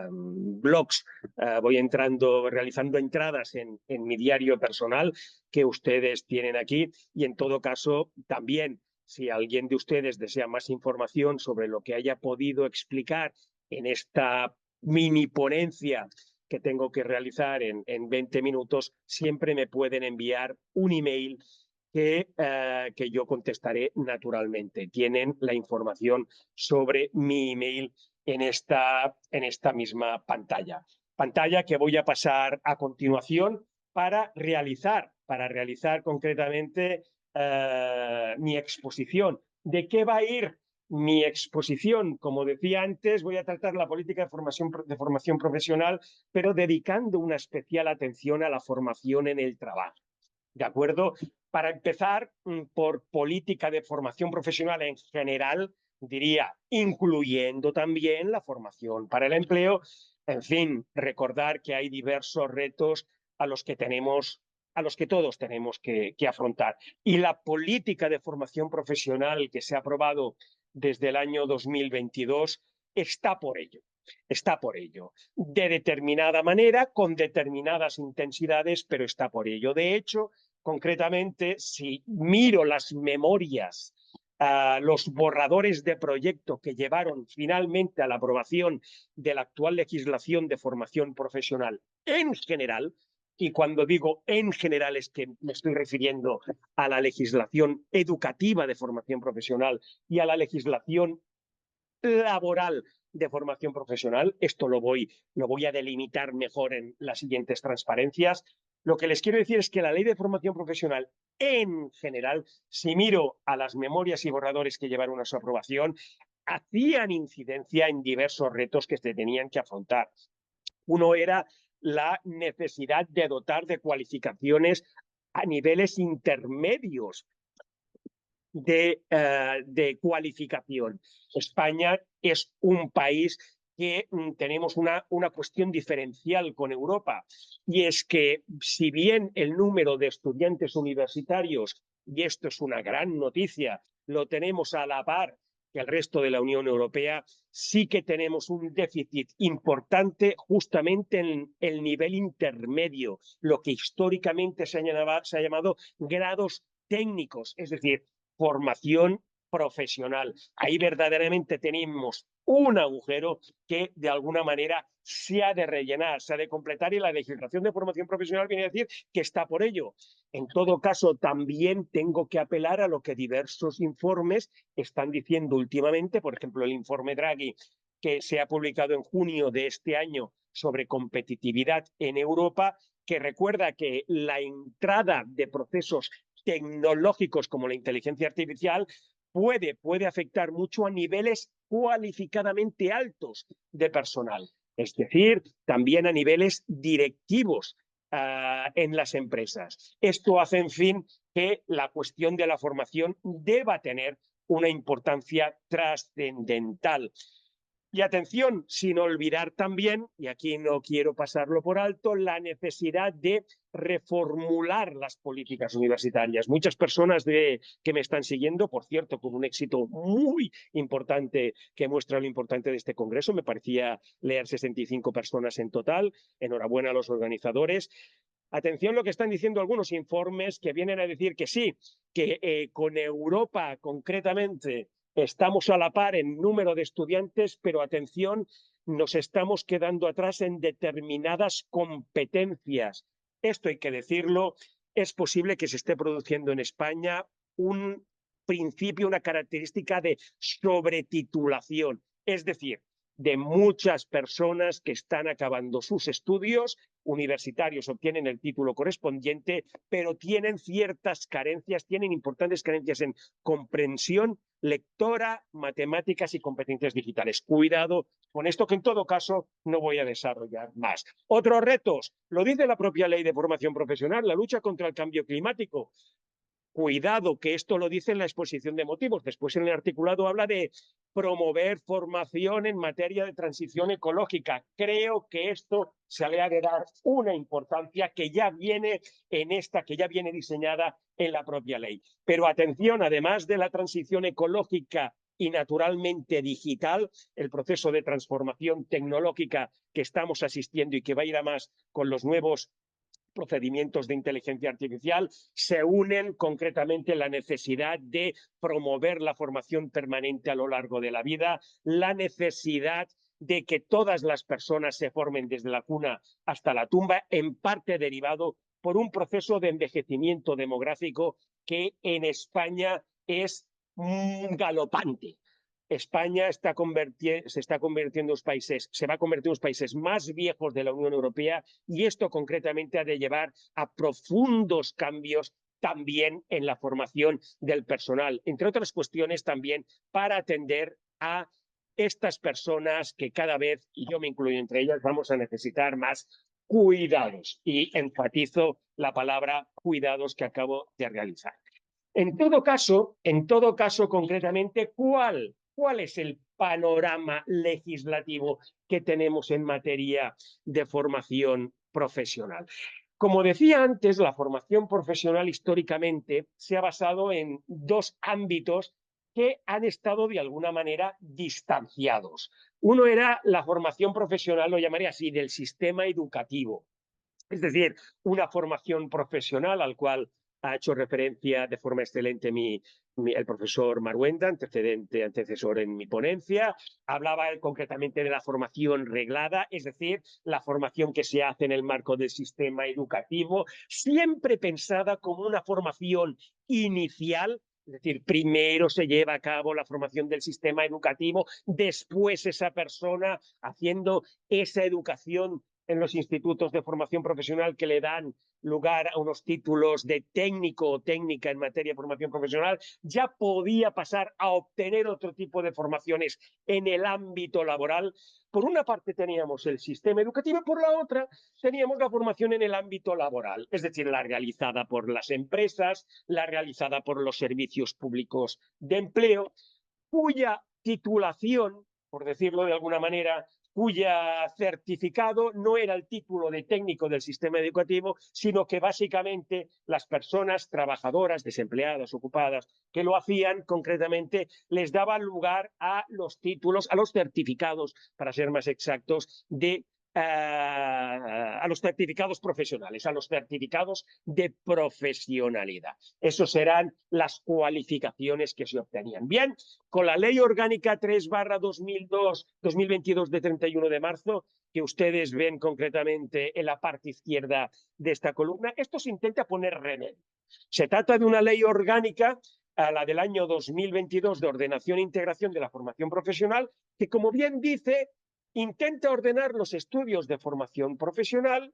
blogs, realizando entradas en mi diario personal que ustedes tienen aquí, y en todo caso también, si alguien de ustedes desea más información sobre lo que haya podido explicar en esta mini ponencia que tengo que realizar en 20 minutos, siempre me pueden enviar un email que yo contestaré naturalmente. Tienen la información sobre mi email en esta misma pantalla. Pantalla que voy a pasar a continuación para realizar concretamente mi exposición. ¿De qué va a ir mi exposición? Como decía antes, voy a tratar la política de formación profesional, pero dedicando una especial atención a la formación en el trabajo. ¿De acuerdo? Para empezar, por política de formación profesional en general, diría, incluyendo también la formación para el empleo. En fin, recordar que hay diversos retos a los que todos tenemos que afrontar. Y la política de formación profesional que se ha aprobado desde el año 2022 está por ello. De determinada manera, con determinadas intensidades, pero está por ello. De hecho, concretamente, si miro las memorias, los borradores de proyecto que llevaron finalmente a la aprobación de la actual legislación de formación profesional en general, y cuando digo en general es que me estoy refiriendo a la legislación educativa de formación profesional y a la legislación laboral de formación profesional. Esto lo voy a delimitar mejor en las siguientes transparencias. Lo que les quiero decir es que la ley de formación profesional en general, si miro a las memorias y borradores que llevaron a su aprobación, hacían incidencia en diversos retos que se tenían que afrontar. Uno era la necesidad de dotar de cualificaciones a niveles intermedios de cualificación. España es un país que tenemos una cuestión diferencial con Europa, y es que si bien el número de estudiantes universitarios, y esto es una gran noticia, lo tenemos a la par que el resto de la Unión Europea, sí que tenemos un déficit importante justamente en el nivel intermedio, lo que históricamente se ha llamado grados técnicos, es decir, formación profesional. Ahí verdaderamente tenemos un agujero que de alguna manera se ha de rellenar, se ha de completar, y la legislación de formación profesional viene a decir que está por ello. En todo caso, también tengo que apelar a lo que diversos informes están diciendo últimamente, por ejemplo, el informe Draghi, que se ha publicado en junio de este año sobre competitividad en Europa, que recuerda que la entrada de procesos tecnológicos como la inteligencia artificial puede afectar mucho a niveles cualificadamente altos de personal, es decir, también a niveles directivos en las empresas. Esto hace, en fin, que la cuestión de la formación deba tener una importancia trascendental. Y atención, sin olvidar también, y aquí no quiero pasarlo por alto, la necesidad de reformular las políticas universitarias. Muchas personas que me están siguiendo, por cierto, con un éxito muy importante que muestra lo importante de este congreso, me parecía leer 65 personas en total, enhorabuena a los organizadores. Atención lo que están diciendo algunos informes que vienen a decir que sí, que con Europa concretamente estamos a la par en número de estudiantes, pero atención, nos estamos quedando atrás en determinadas competencias. Esto hay que decirlo, es posible que se esté produciendo en España un principio, una característica de sobretitulación, es decir, de muchas personas que están acabando sus estudios universitarios, obtienen el título correspondiente, pero tienen ciertas carencias, tienen importantes carencias en comprensión lectora, matemáticas y competencias digitales. Cuidado con esto, que en todo caso no voy a desarrollar más. Otros retos, lo dice la propia Ley de Formación Profesional, la lucha contra el cambio climático. Cuidado, que esto lo dice en la exposición de motivos. Después en el articulado habla de promover formación en materia de transición ecológica. Creo que esto se le ha de dar una importancia que ya viene que ya viene diseñada en la propia ley. Pero atención, además de la transición ecológica y naturalmente digital, el proceso de transformación tecnológica que estamos asistiendo y que va a ir a más con los nuevos procedimientos de inteligencia artificial, se unen concretamente la necesidad de promover la formación permanente a lo largo de la vida, la necesidad de que todas las personas se formen desde la cuna hasta la tumba, en parte derivado por un proceso de envejecimiento demográfico que en España es galopante. España se va a convertir en los países más viejos de la Unión Europea, y esto concretamente ha de llevar a profundos cambios también en la formación del personal, entre otras cuestiones también para atender a estas personas que cada vez, y yo me incluyo entre ellas, vamos a necesitar más cuidados, y enfatizo la palabra cuidados que acabo de realizar. En todo caso, concretamente, ¿cuál es el panorama legislativo que tenemos en materia de formación profesional? Como decía antes, la formación profesional históricamente se ha basado en dos ámbitos que han estado de alguna manera distanciados. Uno era la formación profesional, lo llamaría así, del sistema educativo. Es decir, una formación profesional al cual ha hecho referencia de forma excelente el profesor Marhuenda, antecesor en mi ponencia. Hablaba él concretamente de la formación reglada, es decir, la formación que se hace en el marco del sistema educativo, siempre pensada como una formación inicial. Es decir, primero se lleva a cabo la formación del sistema educativo, después esa persona haciendo esa educación en los institutos de formación profesional que le dan lugar a unos títulos de técnico o técnica en materia de formación profesional, ya podía pasar a obtener otro tipo de formaciones en el ámbito laboral. Por una parte teníamos el sistema educativo, por la otra teníamos la formación en el ámbito laboral, es decir, la realizada por las empresas, la realizada por los servicios públicos de empleo, cuya titulación, por decirlo de alguna manera, cuya certificado no era el título de técnico del sistema educativo, sino que básicamente las personas trabajadoras, desempleadas, ocupadas, que lo hacían concretamente, les daban lugar a los títulos, a los certificados, para ser más exactos, a los certificados profesionales, a los certificados de profesionalidad. Esas eran las cualificaciones que se obtenían. Bien, con la Ley Orgánica 3/2022 de 31 de marzo, que ustedes ven concretamente en la parte izquierda de esta columna, esto se intenta poner remedio. Se trata de una ley orgánica, a la del año 2022 de ordenación e integración de la formación profesional, que, como bien dice, intenta ordenar los estudios de formación profesional,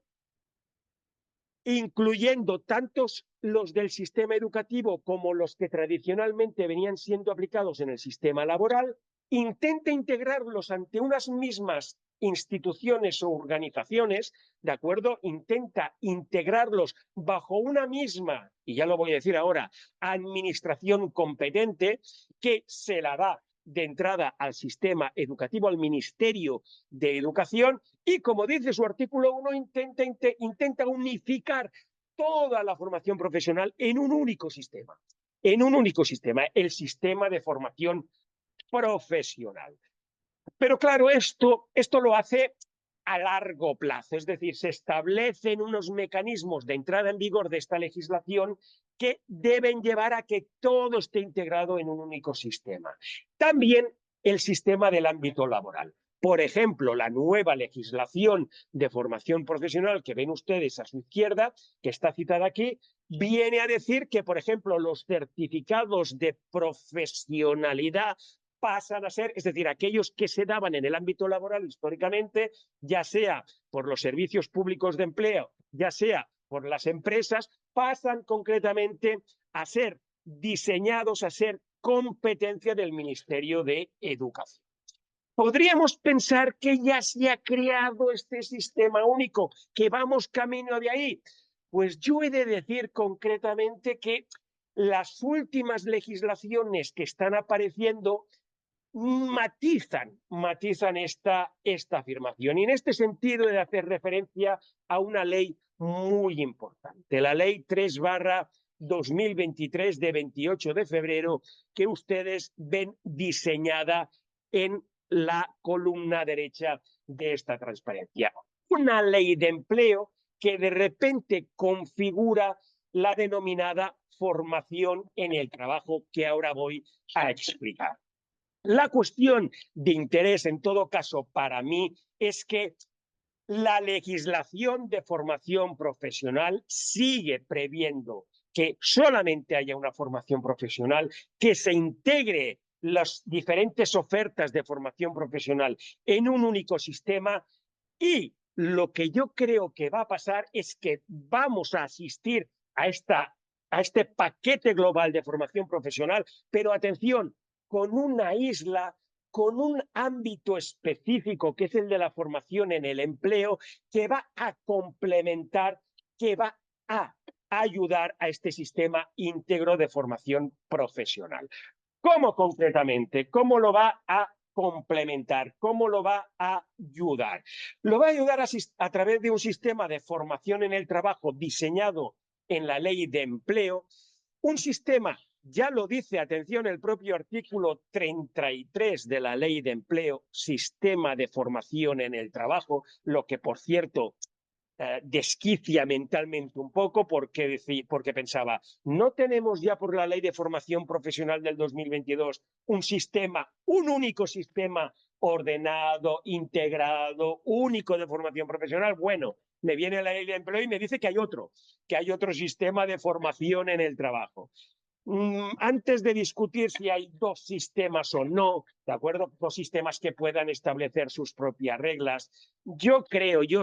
incluyendo tantos los del sistema educativo como los que tradicionalmente venían siendo aplicados en el sistema laboral, intenta integrarlos ante unas mismas instituciones o organizaciones, ¿de acuerdo? Intenta integrarlos bajo una misma, y ya lo voy a decir ahora, administración competente que se la da de entrada al sistema educativo, al Ministerio de Educación, y como dice su artículo 1, intenta unificar toda la formación profesional en un único sistema, el sistema de formación profesional. Pero claro, esto lo hace a largo plazo, es decir, se establecen unos mecanismos de entrada en vigor de esta legislación que deben llevar a que todo esté integrado en un único sistema. También el sistema del ámbito laboral. Por ejemplo, la nueva legislación de formación profesional que ven ustedes a su izquierda, que está citada aquí, viene a decir que, por ejemplo, los certificados de profesionalidad pasan a ser, es decir, aquellos que se daban en el ámbito laboral históricamente, ya sea por los servicios públicos de empleo, ya sea por las empresas, pasan concretamente a ser diseñados, a ser competencia del Ministerio de Educación. Podríamos pensar que ya se ha creado este sistema único, que vamos camino de ahí. Pues yo he de decir concretamente que las últimas legislaciones que están apareciendo matizan esta afirmación. Y en este sentido he de hacer referencia a una ley muy importante, la Ley 3/2023 de 28 de febrero, que ustedes ven diseñada en la columna derecha de esta transparencia. Una ley de empleo que de repente configura la denominada formación en el trabajo, que ahora voy a explicar. La cuestión de interés, en todo caso, para mí, es que la legislación de formación profesional sigue previendo que solamente haya una formación profesional, que se integre las diferentes ofertas de formación profesional en un único sistema, y lo que yo creo que va a pasar es que vamos a asistir a este paquete global de formación profesional, pero atención, con una isla, con un ámbito específico, que es el de la formación en el empleo, que va a complementar, que va a ayudar a este sistema íntegro de formación profesional. ¿Cómo concretamente? ¿Cómo lo va a complementar? ¿Cómo lo va a ayudar? Lo va a ayudar a través de un sistema de formación en el trabajo diseñado en la Ley de Empleo, un sistema, ya lo dice, atención, el propio artículo 33 de la Ley de Empleo, sistema de formación en el trabajo, lo que, por cierto, desquicia mentalmente un poco, porque pensaba, ¿no tenemos ya por la Ley de Formación Profesional del 2022 un único sistema ordenado, integrado, único de formación profesional? Bueno, me viene la Ley de Empleo y me dice que hay otro sistema de formación en el trabajo. Antes de discutir si hay dos sistemas o no, ¿de acuerdo? Dos sistemas que puedan establecer sus propias reglas. Yo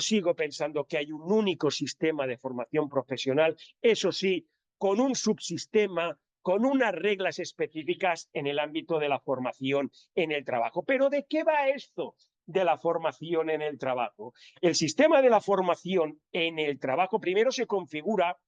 sigo pensando que hay un único sistema de formación profesional, eso sí, con un subsistema, con unas reglas específicas en el ámbito de la formación en el trabajo. ¿Pero de qué va esto de la formación en el trabajo? El sistema de la formación en el trabajo primero se configura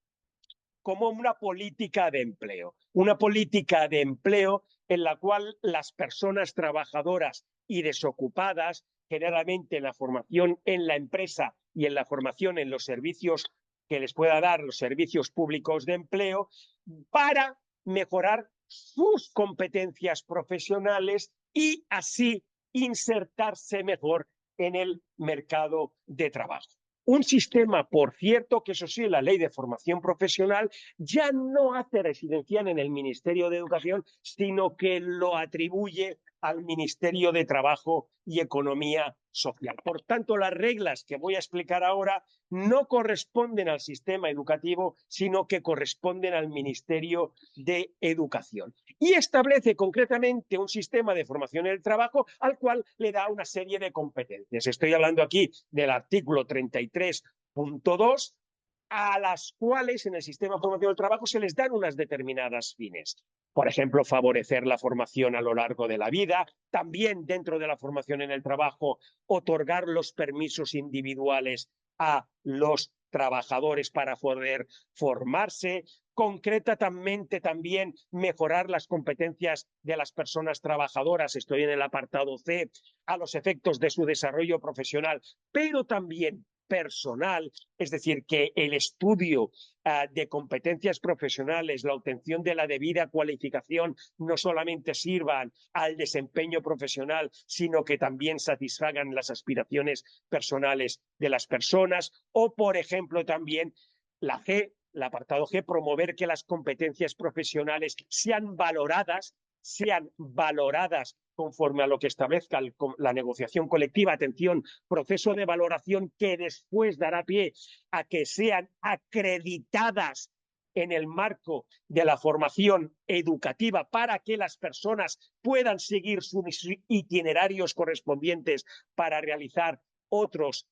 como una política de empleo. Una política de empleo en la cual las personas trabajadoras y desocupadas, generalmente en la formación en la empresa y en la formación en los servicios que les pueda dar los servicios públicos de empleo, para mejorar sus competencias profesionales y así insertarse mejor en el mercado de trabajo. Un sistema, por cierto, que eso sí, la ley de formación profesional ya no hace residencial en el Ministerio de Educación, sino que lo atribuye al Ministerio de Trabajo y Economía Social. Por tanto, las reglas que voy a explicar ahora no corresponden al sistema educativo, sino que corresponden al Ministerio de Educación. Y establece concretamente un sistema de formación en el trabajo al cual le da una serie de competencias. Estoy hablando aquí del artículo 33.2, a las cuales en el sistema de formación del trabajo se les dan unas determinadas fines. Por ejemplo, favorecer la formación a lo largo de la vida, también dentro de la formación en el trabajo, otorgar los permisos individuales a los trabajadores para poder formarse, concretamente también mejorar las competencias de las personas trabajadoras, estoy en el apartado C, a los efectos de su desarrollo profesional, pero también personal, es decir, que el estudio de competencias profesionales, la obtención de la debida cualificación, no solamente sirvan al desempeño profesional, sino que también satisfagan las aspiraciones personales de las personas, o, por ejemplo, también la G, el apartado G, promover que las competencias profesionales sean valoradas conforme a lo que establezca la negociación colectiva. Atención, proceso de valoración que después dará pie a que sean acreditadas en el marco de la formación educativa para que las personas puedan seguir sus itinerarios correspondientes para realizar otros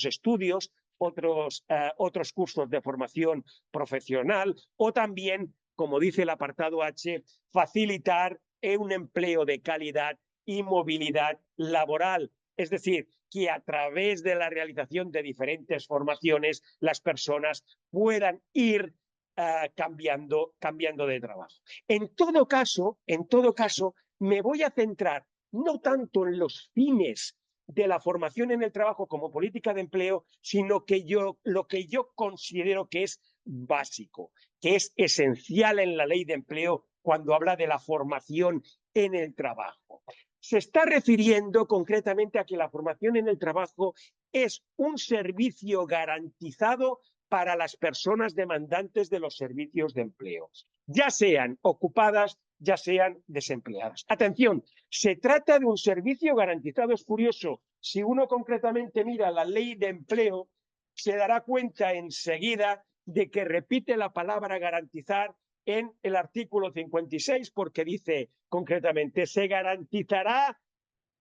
estudios, otros cursos de formación profesional, o también, como dice el apartado H, facilitar un empleo de calidad y movilidad laboral. Es decir, que a través de la realización de diferentes formaciones las personas puedan ir cambiando de trabajo. En todo caso, me voy a centrar no tanto en los fines de la formación en el trabajo como política de empleo, sino que lo que yo considero que es básico, que es esencial en la ley de empleo cuando habla de la formación en el trabajo. Se está refiriendo concretamente a que la formación en el trabajo es un servicio garantizado para las personas demandantes de los servicios de empleo, ya sean ocupadas, ya sean desempleadas. Atención, se trata de un servicio garantizado. Es curioso, si uno concretamente mira la ley de empleo, se dará cuenta enseguida de que repite la palabra garantizar en el artículo 56, porque dice concretamente, se garantizará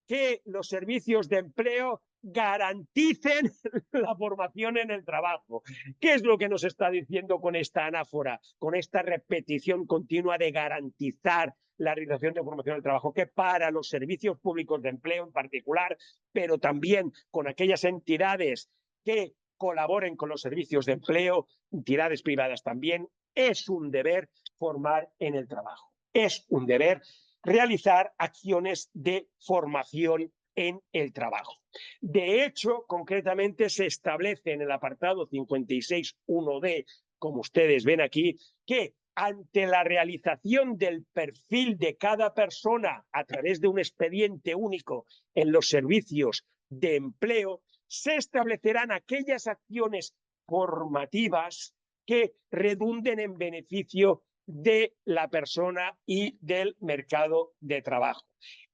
que los servicios de empleo garanticen la formación en el trabajo. ¿Qué es lo que nos está diciendo con esta anáfora, con esta repetición continua de garantizar la realización de formación en el trabajo? Que para los servicios públicos de empleo en particular, pero también con aquellas entidades que colaboren con los servicios de empleo, entidades privadas también, es un deber formar en el trabajo. Es un deber realizar acciones de formación en el trabajo. De hecho, concretamente se establece en el apartado 56.1d, como ustedes ven aquí, que ante la realización del perfil de cada persona a través de un expediente único en los servicios de empleo, se establecerán aquellas acciones formativas que redunden en beneficio de la persona y del mercado de trabajo.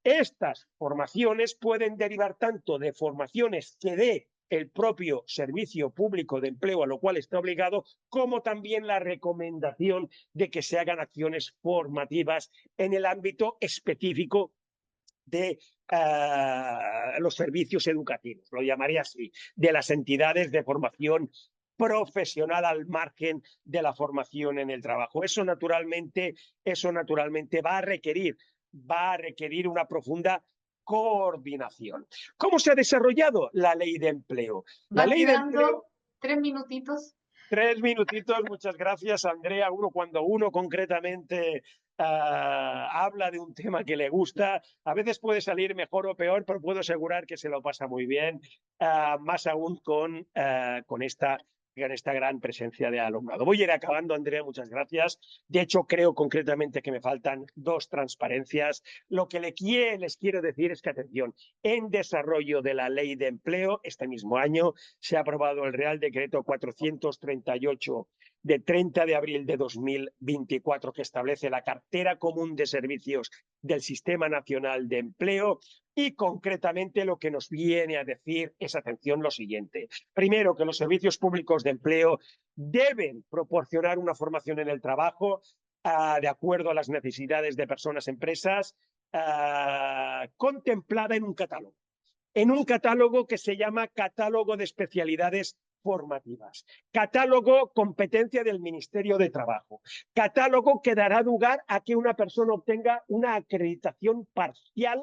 Estas formaciones pueden derivar tanto de formaciones que dé el propio Servicio Público de Empleo, a lo cual está obligado, como también la recomendación de que se hagan acciones formativas en el ámbito específico de los servicios educativos, lo llamaría así, de las entidades de formación profesional al margen de la formación en el trabajo. Eso naturalmente va a requerir una profunda coordinación. ¿Cómo se ha desarrollado la ley de empleo? La ley de empleo...
3 minutitos.
3 minutitos, muchas gracias, Andrea. Cuando uno concretamente habla de un tema que le gusta, a veces puede salir mejor o peor, pero puedo asegurar que se lo pasa muy bien, más aún con esta gran presencia de alumnado. Voy a ir acabando, Andrea, muchas gracias. De hecho, creo concretamente que me faltan 2 transparencias. Lo que les quiero decir es que, atención, en desarrollo de la ley de empleo, este mismo año se ha aprobado el Real Decreto 438 de 30 de abril de 2024 que establece la cartera común de servicios del Sistema Nacional de Empleo y concretamente lo que nos viene a decir es, atención, lo siguiente. Primero, que los servicios públicos de empleo deben proporcionar una formación en el trabajo de acuerdo a las necesidades de personas, empresas, contemplada en un catálogo que se llama Catálogo de Especialidades Formativas, catálogo competencia del Ministerio de Trabajo, catálogo que dará lugar a que una persona obtenga una acreditación parcial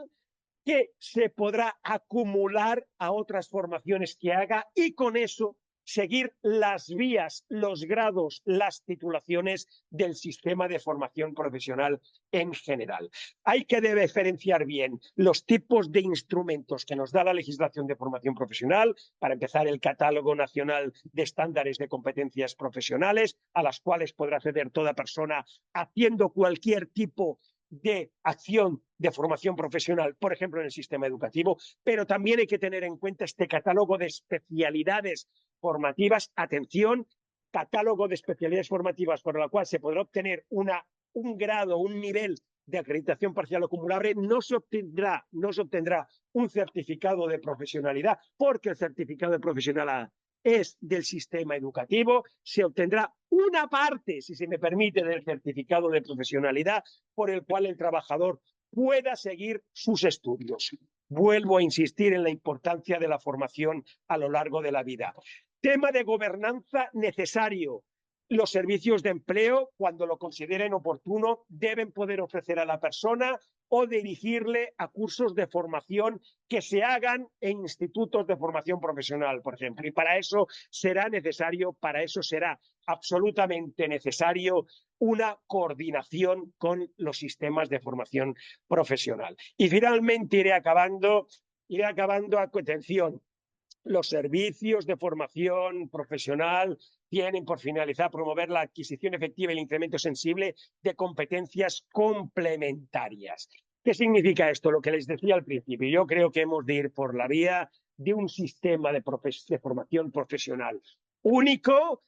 que se podrá acumular a otras formaciones que haga y con eso seguir las vías, los grados, las titulaciones del sistema de formación profesional en general. Hay que diferenciar bien los tipos de instrumentos que nos da la legislación de formación profesional, para empezar el Catálogo Nacional de Estándares de Competencias Profesionales, a las cuales podrá acceder toda persona haciendo cualquier tipo de acción de formación profesional, por ejemplo, en el sistema educativo, pero también hay que tener en cuenta este catálogo de especialidades formativas. Atención, catálogo de especialidades formativas por la cual se podrá obtener un grado, un nivel de acreditación parcial o acumulable. No se obtendrá un certificado de profesionalidad, porque el certificado de profesionalidad es del sistema educativo. Se obtendrá una parte, si se me permite, del certificado de profesionalidad por el cual el trabajador pueda seguir sus estudios. Vuelvo a insistir en la importancia de la formación a lo largo de la vida. Tema de gobernanza necesario. Los servicios de empleo, cuando lo consideren oportuno, deben poder ofrecer a la persona o dirigirle a cursos de formación que se hagan en institutos de formación profesional, por ejemplo. Y para eso será absolutamente necesario una coordinación con los sistemas de formación profesional. Y finalmente iré acabando, atención. Los servicios de formación profesional tienen por finalidad promover la adquisición efectiva y el incremento sensible de competencias complementarias. ¿Qué significa esto? Lo que les decía al principio. Yo creo que hemos de ir por la vía de un sistema de formación profesional único,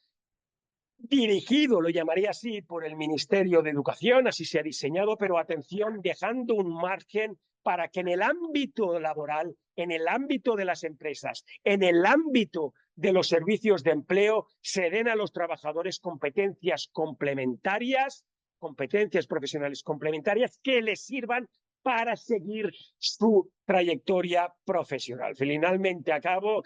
dirigido, lo llamaría así, por el Ministerio de Educación, así se ha diseñado, pero atención, dejando un margen para que en el ámbito laboral, en el ámbito de las empresas, en el ámbito de los servicios de empleo, se den a los trabajadores competencias complementarias, competencias profesionales complementarias que les sirvan para seguir su trayectoria profesional. Finalmente acabo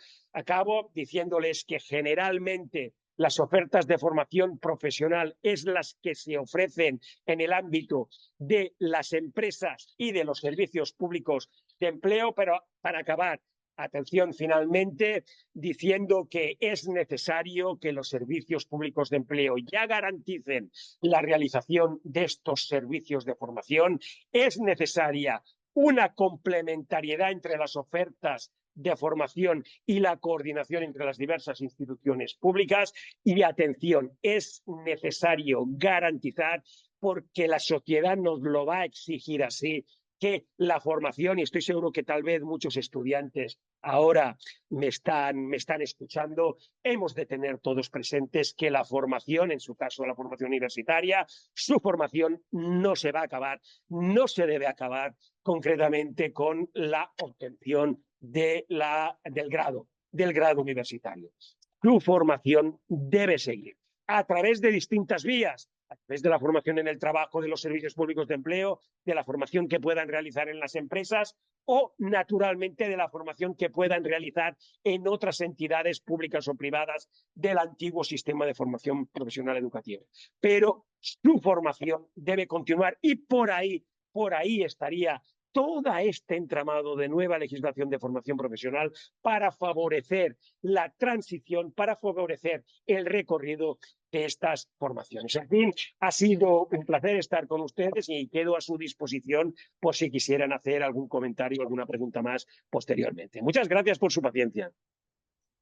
diciéndoles que generalmente las ofertas de formación profesional es las que se ofrecen en el ámbito de las empresas y de los servicios públicos de empleo, pero para acabar, atención, finalmente, diciendo que es necesario que los servicios públicos de empleo ya garanticen la realización de estos servicios de formación. Es necesaria una complementariedad entre las ofertas de formación y la coordinación entre las diversas instituciones públicas. Y atención, es necesario garantizar, porque la sociedad nos lo va a exigir así, que la formación, y estoy seguro que tal vez muchos estudiantes ahora me están escuchando, hemos de tener todos presentes que la formación, en su caso la formación universitaria, su formación no se va a acabar, no se debe acabar concretamente con la obtención del grado. del grado universitario. Su formación debe seguir a través de distintas vías, a través de la formación en el trabajo, de los servicios públicos de empleo, de la formación que puedan realizar en las empresas o, naturalmente, de la formación que puedan realizar en otras entidades públicas o privadas del antiguo sistema de formación profesional educativa. Pero su formación debe continuar y por ahí estaría todo este entramado de nueva legislación de formación profesional para favorecer la transición, para favorecer el recorrido de estas formaciones. En fin, ha sido un placer estar con ustedes y quedo a su disposición por si quisieran hacer algún comentario o alguna pregunta más posteriormente. Muchas gracias por su paciencia.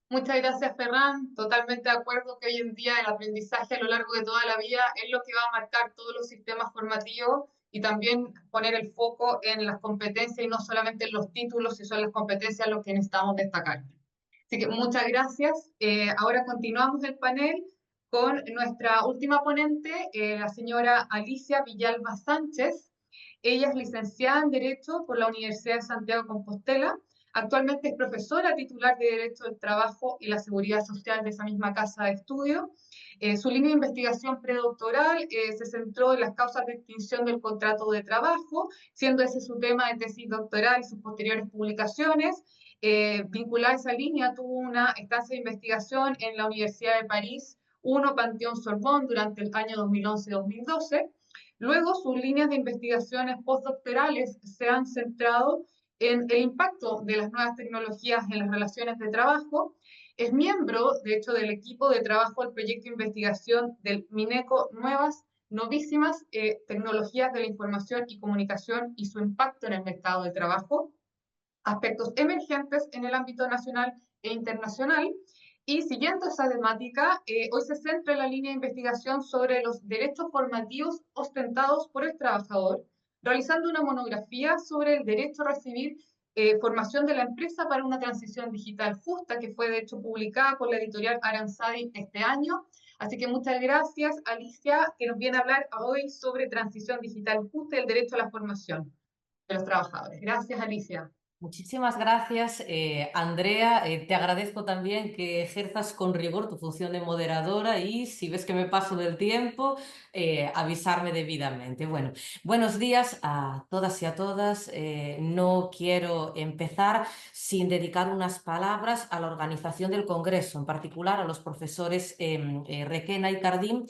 Muchas gracias, Ferran. Totalmente de acuerdo que hoy en día el aprendizaje a lo largo de toda la vida es lo que va a marcar todos los sistemas formativos y también poner el foco en las competencias y no solamente en los títulos, si son las competencias lo que necesitamos destacar. Así que muchas gracias. Ahora continuamos el panel con nuestra última ponente, la señora Alicia Villalba Sánchez. Ella es licenciada en Derecho por la Universidad de Santiago de Compostela. Actualmente es profesora titular de Derecho del Trabajo y la Seguridad Social de esa misma casa de estudio. Su línea de investigación predoctoral se centró en las causas de extinción del contrato de trabajo, siendo ese su tema de tesis doctoral y sus posteriores publicaciones. Vinculada a esa línea, tuvo una estancia de investigación en la Universidad de París, Panteón Sorbonne, durante el año 2011-2012. Luego, sus líneas de investigaciones postdoctorales se han centrado en el impacto de las nuevas tecnologías en las relaciones de trabajo. Es miembro, de hecho, del equipo de trabajo del proyecto de investigación del Mineco Nuevas, Novísimas Tecnologías de la Información y Comunicación y su impacto en el mercado de trabajo, aspectos emergentes en el ámbito nacional e internacional. Y siguiendo esa temática, hoy se centra en la línea de investigación sobre los derechos formativos ostentados por el trabajador, realizando una monografía sobre el derecho a recibir formación de la empresa para una transición digital justa, que fue de hecho publicada por la editorial Aranzadi este año. Así que muchas gracias, Alicia, que nos viene a hablar hoy sobre transición digital justa y el derecho a la formación de los trabajadores. Gracias, Alicia.
Muchísimas gracias, Andrea. Te agradezco también que ejerzas con rigor tu función de moderadora y si ves que me paso del tiempo, avisarme debidamente. Bueno, buenos días a todas y a todas. No quiero empezar sin dedicar unas palabras a la organización del Congreso, en particular a los profesores Requena y Cardín,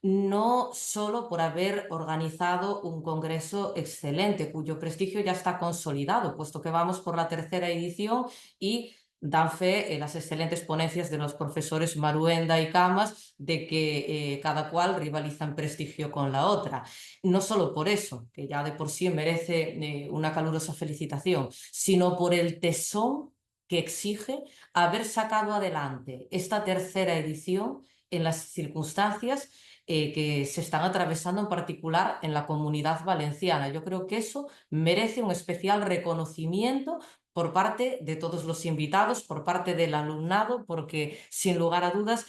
no solo por haber organizado un congreso excelente, cuyo prestigio ya está consolidado, puesto que vamos por la tercera edición y dan fe las excelentes ponencias de los profesores Maruenda y Camas de que cada cual rivaliza en prestigio con la otra. No solo por eso, que ya de por sí merece una calurosa felicitación, sino por el tesón que exige haber sacado adelante esta tercera edición en las circunstancias que se están atravesando en particular en la Comunidad Valenciana. Yo creo que eso merece un especial reconocimiento por parte de todos los invitados, por parte del alumnado, porque sin lugar a dudas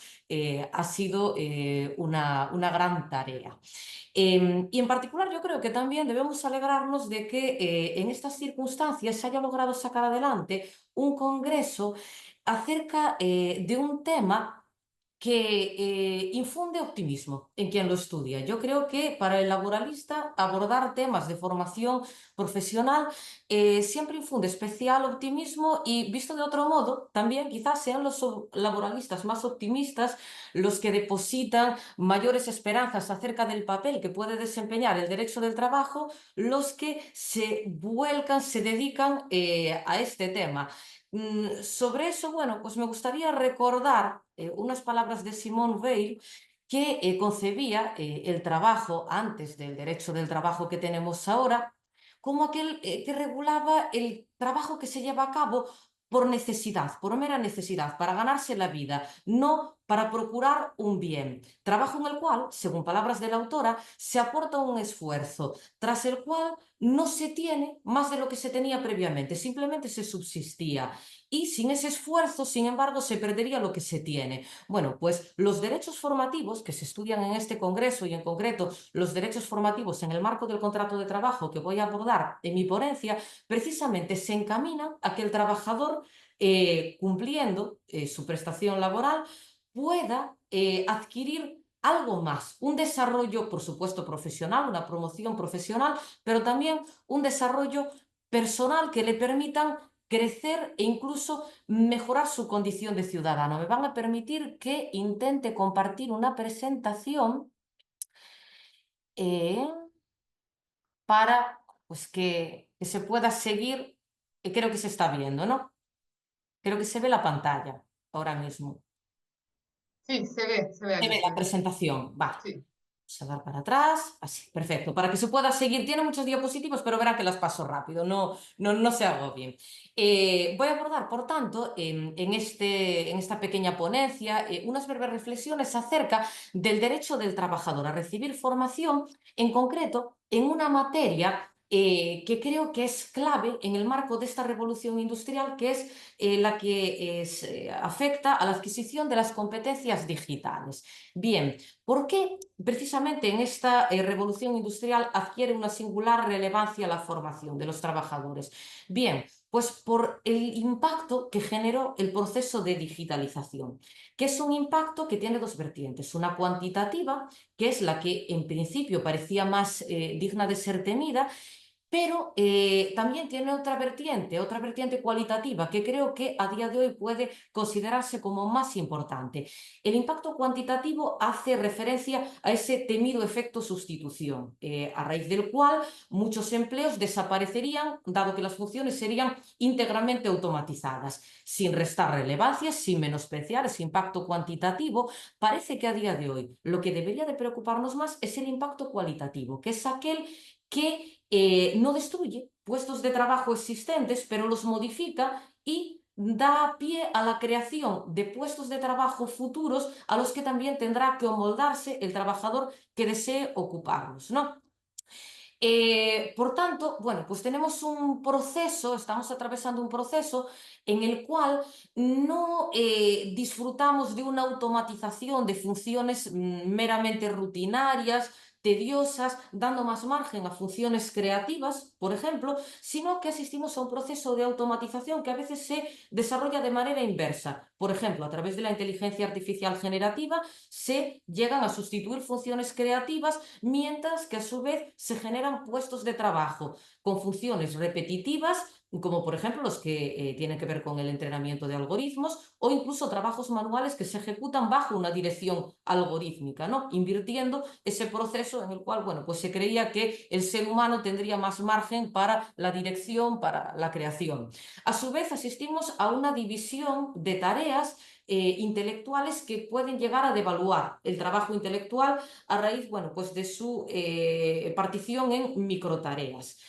ha sido una gran tarea. Y en particular yo creo que también debemos alegrarnos de que en estas circunstancias se haya logrado sacar adelante un congreso acerca de un tema que infunde optimismo en quien lo estudia. Yo creo que para el laboralista abordar temas de formación profesional siempre infunde especial optimismo y, visto de otro modo, también quizás sean los laboralistas más optimistas los que depositan mayores esperanzas acerca del papel que puede desempeñar el derecho del trabajo, los que se vuelcan, se dedican a este tema. Sobre eso, bueno, pues me gustaría recordar unas palabras de Simone Weil, que concebía el trabajo antes del derecho del trabajo que tenemos ahora como aquel que regulaba el trabajo que se lleva a cabo por necesidad, por mera necesidad, para ganarse la vida, no para procurar un bien. Trabajo en el cual, según palabras de la autora, se aporta un esfuerzo, tras el cual no se tiene más de lo que se tenía previamente, simplemente se subsistía. Y sin ese esfuerzo, sin embargo, se perdería lo que se tiene. Bueno, pues los derechos formativos que se estudian en este congreso y en concreto los derechos formativos en el marco del contrato de trabajo que voy a abordar en mi ponencia, precisamente se encaminan a que el trabajador cumpliendo su prestación laboral, pueda adquirir algo más, un desarrollo, por supuesto, profesional, una promoción profesional, pero también un desarrollo personal que le permitan crecer e incluso mejorar su condición de ciudadano. Me van a permitir que intente compartir una presentación para pues, que se pueda seguir. Creo que se está viendo, ¿no? Creo que se ve la pantalla ahora mismo.
Sí, se ve
Se
aquí.
ve la presentación, vale.
Sí.
Vamos a dar para atrás, así, perfecto, para que se pueda seguir. Tiene muchos diapositivos, pero verá que las paso rápido, no se agobien. Voy a abordar, por tanto, en esta pequeña ponencia, unas breves reflexiones acerca del derecho del trabajador a recibir formación, en concreto, en una materia que creo que es clave en el marco de esta revolución industrial, que es la que afecta a la adquisición de las competencias digitales. Bien, ¿por qué precisamente en esta revolución industrial adquiere una singular relevancia la formación de los trabajadores? Bien, pues por el impacto que generó el proceso de digitalización, que es un impacto que tiene dos vertientes. Una cuantitativa, que es la que en principio parecía más digna de ser temida, pero también tiene otra vertiente cualitativa que creo que a día de hoy puede considerarse como más importante. El impacto cuantitativo hace referencia a ese temido efecto sustitución, a raíz del cual muchos empleos desaparecerían, dado que las funciones serían íntegramente automatizadas. Sin restar relevancia, sin menospreciar ese impacto cuantitativo, parece que a día de hoy lo que debería de preocuparnos más es el impacto cualitativo, que es aquel que no destruye puestos de trabajo existentes, pero los modifica y da pie a la creación de puestos de trabajo futuros a los que también tendrá que amoldarse el trabajador que desee ocuparlos, ¿no? Por tanto, bueno, pues tenemos un proceso, estamos atravesando un proceso en el cual no disfrutamos de una automatización de funciones meramente rutinarias, tediosas, dando más margen a funciones creativas, por ejemplo, sino que asistimos a un proceso de automatización que a veces se desarrolla de manera inversa. Por ejemplo, a través de la inteligencia artificial generativa se llegan a sustituir funciones creativas, mientras que a su vez se generan puestos de trabajo con funciones repetitivas, como por ejemplo los que tienen que ver con el entrenamiento de algoritmos, o incluso trabajos manuales que se ejecutan bajo una dirección algorítmica, ¿no? Invirtiendo ese proceso en el cual, bueno, pues se creía que el ser humano tendría más margen para la dirección, para la creación. A su vez, asistimos a una división de tareas intelectuales que pueden llegar a devaluar el trabajo intelectual a raíz, bueno, pues de su partición en microtareas.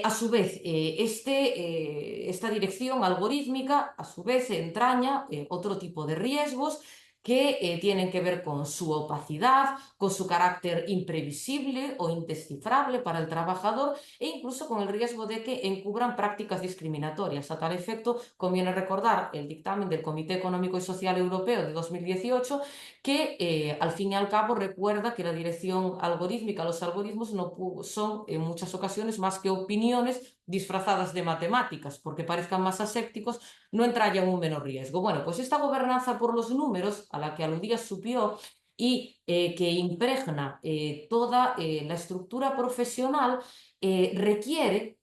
A su vez, esta dirección algorítmica, a su vez, entraña otro tipo de riesgos que tienen que ver con su opacidad, con su carácter imprevisible o indescifrable para el trabajador e incluso con el riesgo de que encubran prácticas discriminatorias. A tal efecto, conviene recordar el dictamen del Comité Económico y Social Europeo de 2018 que al fin y al cabo recuerda que la dirección algorítmica, los algoritmos no son en muchas ocasiones más que opiniones disfrazadas de matemáticas, porque parezcan más asépticos, no entrañan un menor riesgo. Bueno, pues esta gobernanza por los números a la que aludía Supió y que impregna toda la estructura profesional requiere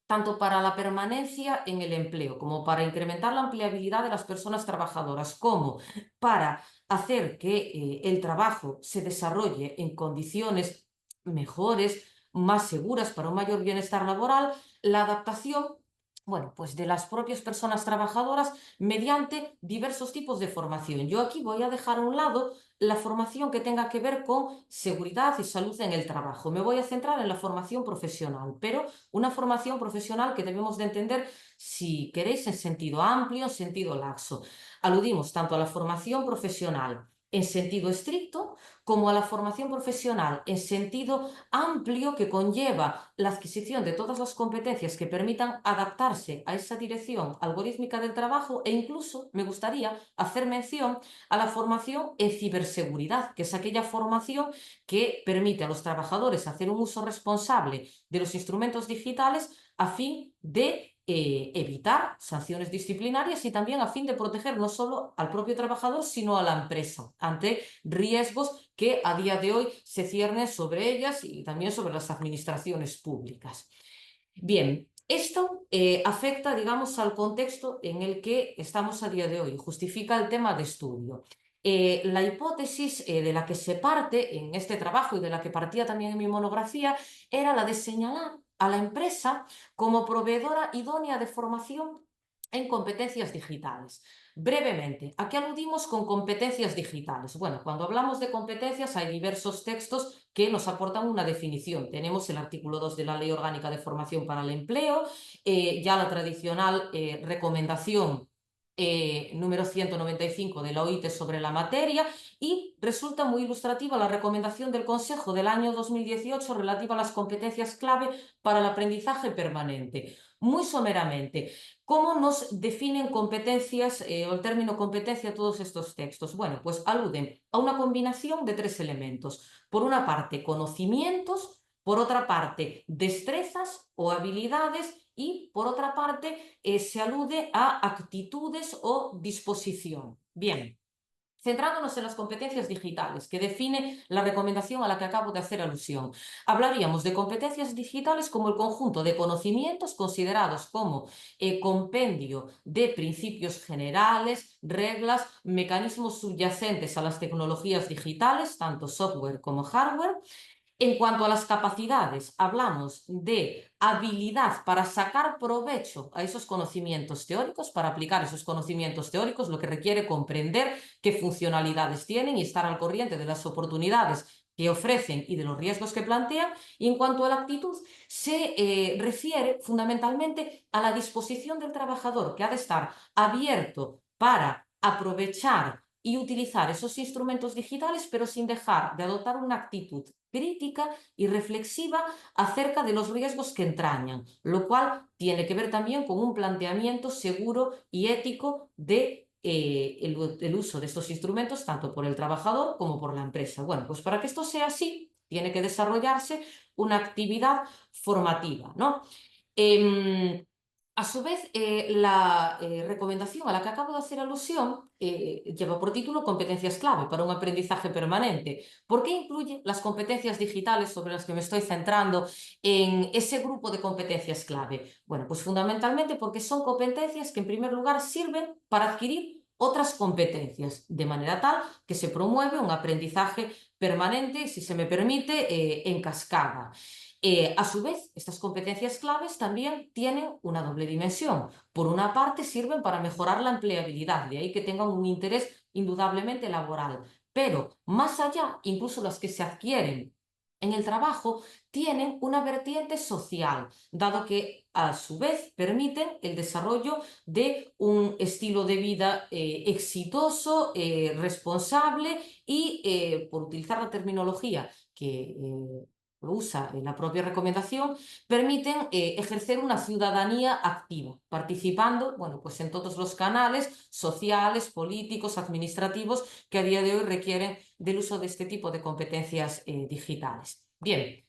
tanto para la permanencia en el empleo, como para incrementar la empleabilidad de las personas trabajadoras, como para hacer que el trabajo se desarrolle en condiciones mejores, más seguras para un mayor bienestar laboral, la adaptación, bueno, pues de las propias personas trabajadoras mediante diversos tipos de formación. Yo aquí voy a dejar a un lado la formación que tenga que ver con seguridad y salud en el trabajo. Me voy a centrar en la formación profesional, pero una formación profesional que debemos de entender, si queréis, en sentido amplio, en sentido laxo. Aludimos tanto a la formación profesional en sentido estricto, como a la formación profesional en sentido amplio que conlleva la adquisición de todas las competencias que permitan adaptarse a esa dirección algorítmica del trabajo e incluso me gustaría hacer mención a la formación en ciberseguridad, que es aquella formación que permite a los trabajadores hacer un uso responsable de los instrumentos digitales a fin de evitar sanciones disciplinarias y también a fin de proteger no solo al propio trabajador, sino a la empresa ante riesgos que a día de hoy se ciernen sobre ellas y también sobre las administraciones públicas. Bien, esto afecta, digamos, al contexto en el que estamos a día de hoy, justifica el tema de estudio. La hipótesis de la que se parte en este trabajo y de la que partía también en mi monografía era la de señalar a la empresa como proveedora idónea de formación en competencias digitales. Brevemente, ¿a qué aludimos con competencias digitales? Bueno, cuando hablamos de competencias hay diversos textos que nos aportan una definición. Tenemos el artículo 2 de la Ley Orgánica de Formación para el Empleo, ya la tradicional recomendación número 195 de la OIT sobre la materia, y resulta muy ilustrativa la recomendación del Consejo del año 2018 relativa a las competencias clave para el aprendizaje permanente. Muy someramente, ¿cómo nos definen competencias o el término competencia todos estos textos? Bueno, pues aluden a una combinación de tres elementos. Por una parte, conocimientos, por otra parte, destrezas o habilidades, y por otra parte se alude a actitudes o disposición. Bien, centrándonos en las competencias digitales, que define la recomendación a la que acabo de hacer alusión, hablaríamos de competencias digitales como el conjunto de conocimientos considerados como compendio de principios generales, reglas, mecanismos subyacentes a las tecnologías digitales, tanto software como hardware. En cuanto a las capacidades, hablamos de habilidad para sacar provecho a esos conocimientos teóricos, para aplicar esos conocimientos teóricos, lo que requiere comprender qué funcionalidades tienen y estar al corriente de las oportunidades que ofrecen y de los riesgos que plantean. Y en cuanto a la actitud, se refiere fundamentalmente a la disposición del trabajador, que ha de estar abierto para aprovechar y utilizar esos instrumentos digitales, pero sin dejar de adoptar una actitud crítica y reflexiva acerca de los riesgos que entrañan, lo cual tiene que ver también con un planteamiento seguro y ético de el uso de estos instrumentos tanto por el trabajador como por la empresa. Bueno, pues para que esto sea así, tiene que desarrollarse una actividad formativa, ¿no? A su vez, la recomendación a la que acabo de hacer alusión lleva por título Competencias clave para un aprendizaje permanente. ¿Por qué incluye las competencias digitales sobre las que me estoy centrando en ese grupo de competencias clave? Bueno, pues fundamentalmente porque son competencias que en primer lugar sirven para adquirir otras competencias, de manera tal que se promueve un aprendizaje permanente, si se me permite, en cascada. A su vez, estas competencias claves también tienen una doble dimensión. Por una parte, sirven para mejorar la empleabilidad, de ahí que tengan un interés indudablemente laboral. Pero más allá, incluso las que se adquieren en el trabajo, tienen una vertiente social, dado que a su vez permiten el desarrollo de un estilo de vida exitoso, responsable y, por utilizar la terminología que usa en la propia recomendación, permiten ejercer una ciudadanía activa, participando, bueno, pues en todos los canales sociales, políticos, administrativos que a día de hoy requieren del uso de este tipo de competencias digitales. Bien.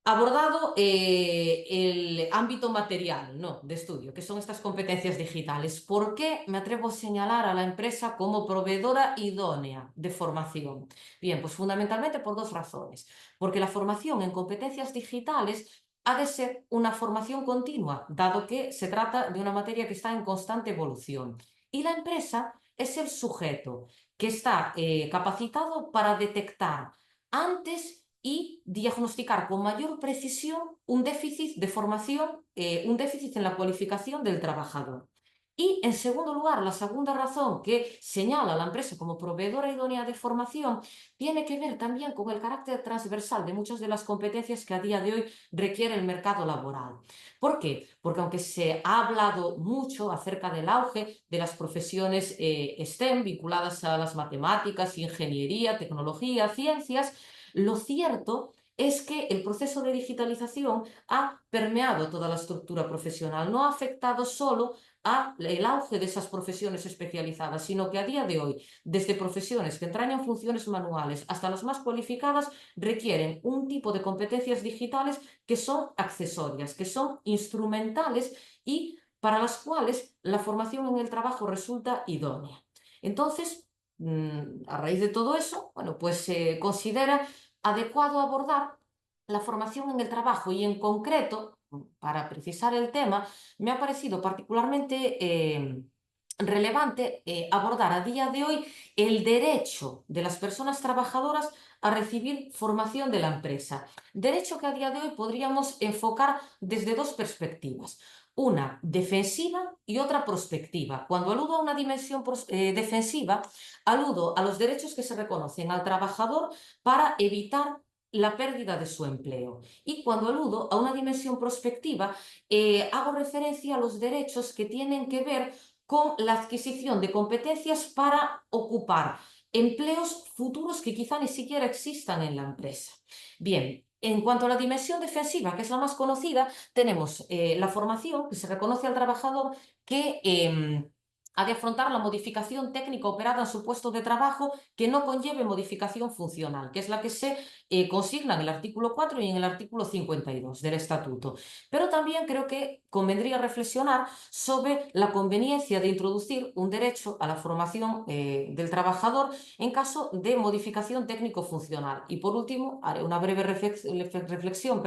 Abordado el ámbito material, ¿no?, de estudio, que son estas competencias digitales, ¿por qué me atrevo a señalar a la empresa como proveedora idónea de formación? Bien, pues fundamentalmente por dos razones. Porque la formación en competencias digitales ha de ser una formación continua, dado que se trata de una materia que está en constante evolución. Y la empresa es el sujeto que está capacitado para detectar antes y diagnosticar con mayor precisión un déficit de formación, un déficit en la cualificación del trabajador. Y, en segundo lugar, la segunda razón que señala a la empresa como proveedora idónea de formación tiene que ver también con el carácter transversal de muchas de las competencias que a día de hoy requiere el mercado laboral. ¿Por qué? Porque aunque se ha hablado mucho acerca del auge de las profesiones STEM vinculadas a las matemáticas, ingeniería, tecnología, ciencias, lo cierto es que el proceso de digitalización ha permeado toda la estructura profesional, no ha afectado solo al auge de esas profesiones especializadas, sino que a día de hoy, desde profesiones que entrañan funciones manuales hasta las más cualificadas, requieren un tipo de competencias digitales que son accesorias, que son instrumentales y para las cuales la formación en el trabajo resulta idónea. Entonces, a raíz de todo eso, bueno, pues se considera adecuado abordar la formación en el trabajo y en concreto, para precisar el tema, me ha parecido particularmente relevante abordar a día de hoy el derecho de las personas trabajadoras a recibir formación de la empresa. Derecho que a día de hoy podríamos enfocar desde dos perspectivas. Una defensiva y otra prospectiva. Cuando aludo a una dimensión defensiva, aludo a los derechos que se reconocen al trabajador para evitar la pérdida de su empleo. Y cuando aludo a una dimensión prospectiva, hago referencia a los derechos que tienen que ver con la adquisición de competencias para ocupar empleos futuros que quizá ni siquiera existan en la empresa. Bien, en cuanto a la dimensión defensiva, que es la más conocida, tenemos la formación que se reconoce al trabajador que ha de afrontar la modificación técnica operada en su puesto de trabajo que no conlleve modificación funcional, que es la que se consigna en el artículo 4 y en el artículo 52 del Estatuto. Pero también creo que convendría reflexionar sobre la conveniencia de introducir un derecho a la formación del trabajador en caso de modificación técnico-funcional. Y por último, haré una breve reflexión,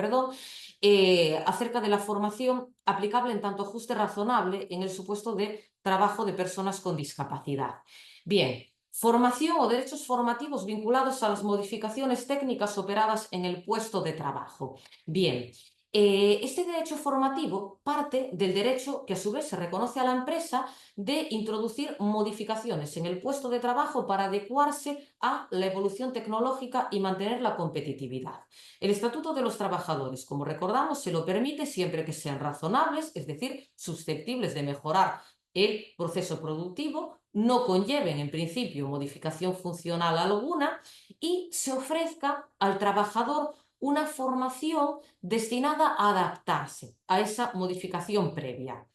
acerca de la formación aplicable en tanto ajuste razonable en el supuesto de trabajo de personas con discapacidad. Bien, formación o derechos formativos vinculados a las modificaciones técnicas operadas en el puesto de trabajo. Bien, este derecho formativo parte del derecho que a su vez se reconoce a la empresa de introducir modificaciones en el puesto de trabajo para adecuarse a la evolución tecnológica y mantener la competitividad. El Estatuto de los Trabajadores, como recordamos, se lo permite siempre que sean razonables, es decir, susceptibles de mejorar el proceso productivo, no conlleven en principio modificación funcional alguna y se ofrezca al trabajador una formación destinada a adaptarse a esa modificación previa.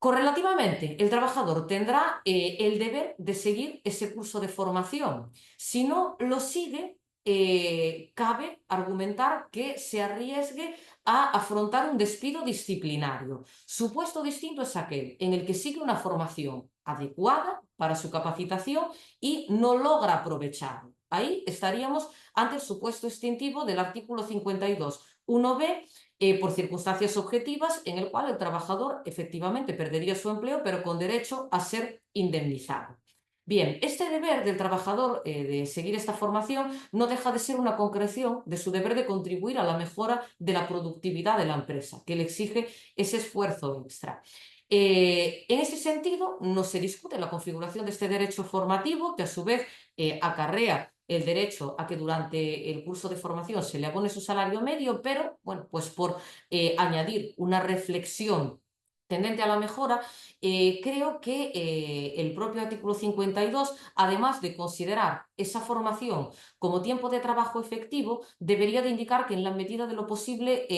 Correlativamente, el trabajador tendrá el deber de seguir ese curso de formación. Si no lo sigue, cabe argumentar que se arriesgue a afrontar un despido disciplinario. Su puesto distinto es aquel en el que sigue una formación adecuada para su capacitación y no logra aprovecharlo. Ahí estaríamos ante el supuesto extintivo del artículo 52, 1b, por circunstancias objetivas, en el cual el trabajador efectivamente perdería su empleo, pero con derecho a ser indemnizado. Bien, este deber del trabajador de seguir esta formación no deja de ser una concreción de su deber de contribuir a la mejora de la productividad de la empresa, que le exige ese esfuerzo extra. En ese sentido, no se discute la configuración de este derecho formativo, que a su vez acarrea el derecho a que durante el curso de formación se le abone su salario medio, pero bueno, pues por añadir una reflexión tendente a la mejora, creo que el propio artículo 52, además de considerar esa formación como tiempo de trabajo efectivo, debería de indicar que en la medida de lo posible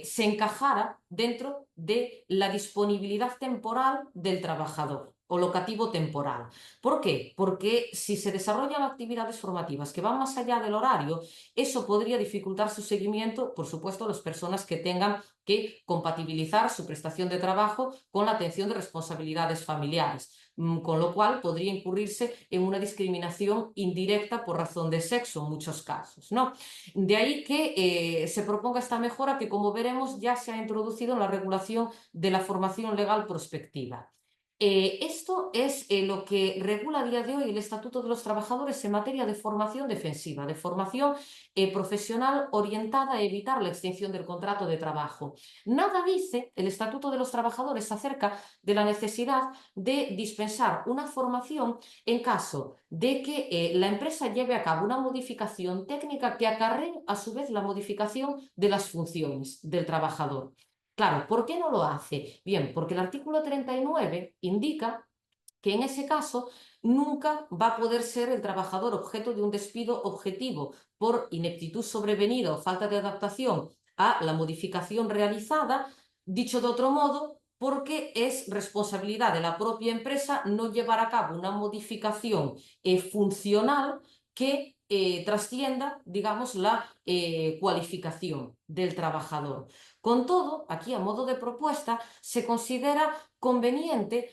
se encajara dentro de la disponibilidad temporal del trabajador o locativo temporal. ¿Por qué? Porque si se desarrollan actividades formativas que van más allá del horario, eso podría dificultar su seguimiento, por supuesto, a las personas que tengan que compatibilizar su prestación de trabajo con la atención de responsabilidades familiares, con lo cual podría incurrirse en una discriminación indirecta por razón de sexo en muchos casos, ¿no? De ahí que se proponga esta mejora que, como veremos, ya se ha introducido en la regulación de la formación legal prospectiva. Esto es lo que regula a día de hoy el Estatuto de los Trabajadores en materia de formación defensiva, de formación profesional orientada a evitar la extinción del contrato de trabajo. Nada dice el Estatuto de los Trabajadores acerca de la necesidad de dispensar una formación en caso de que la empresa lleve a cabo una modificación técnica que acarree a su vez la modificación de las funciones del trabajador. Claro, ¿por qué no lo hace? Bien, porque el artículo 39 indica que en ese caso nunca va a poder ser el trabajador objeto de un despido objetivo por ineptitud sobrevenida o falta de adaptación a la modificación realizada. Dicho de otro modo, porque es responsabilidad de la propia empresa no llevar a cabo una modificación funcional que trascienda, digamos, la cualificación del trabajador. Con todo, aquí a modo de propuesta, se consideraría conveniente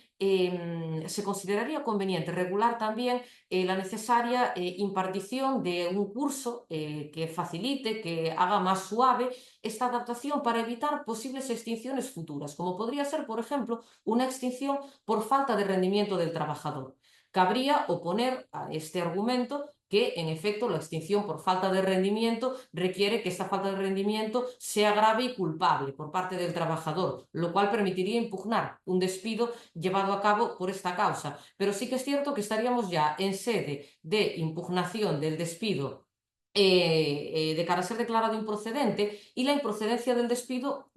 regular también la necesaria impartición de un curso que facilite, que haga más suave esta adaptación para evitar posibles extinciones futuras, como podría ser, por ejemplo, una extinción por falta de rendimiento del trabajador. Cabría oponer a este argumento que, en efecto, la extinción por falta de rendimiento requiere que esta falta de rendimiento sea grave y culpable por parte del trabajador, lo cual permitiría impugnar un despido llevado a cabo por esta causa. Pero sí que es cierto que estaríamos ya en sede de impugnación del despido de cara a ser declarado improcedente, y la improcedencia del despido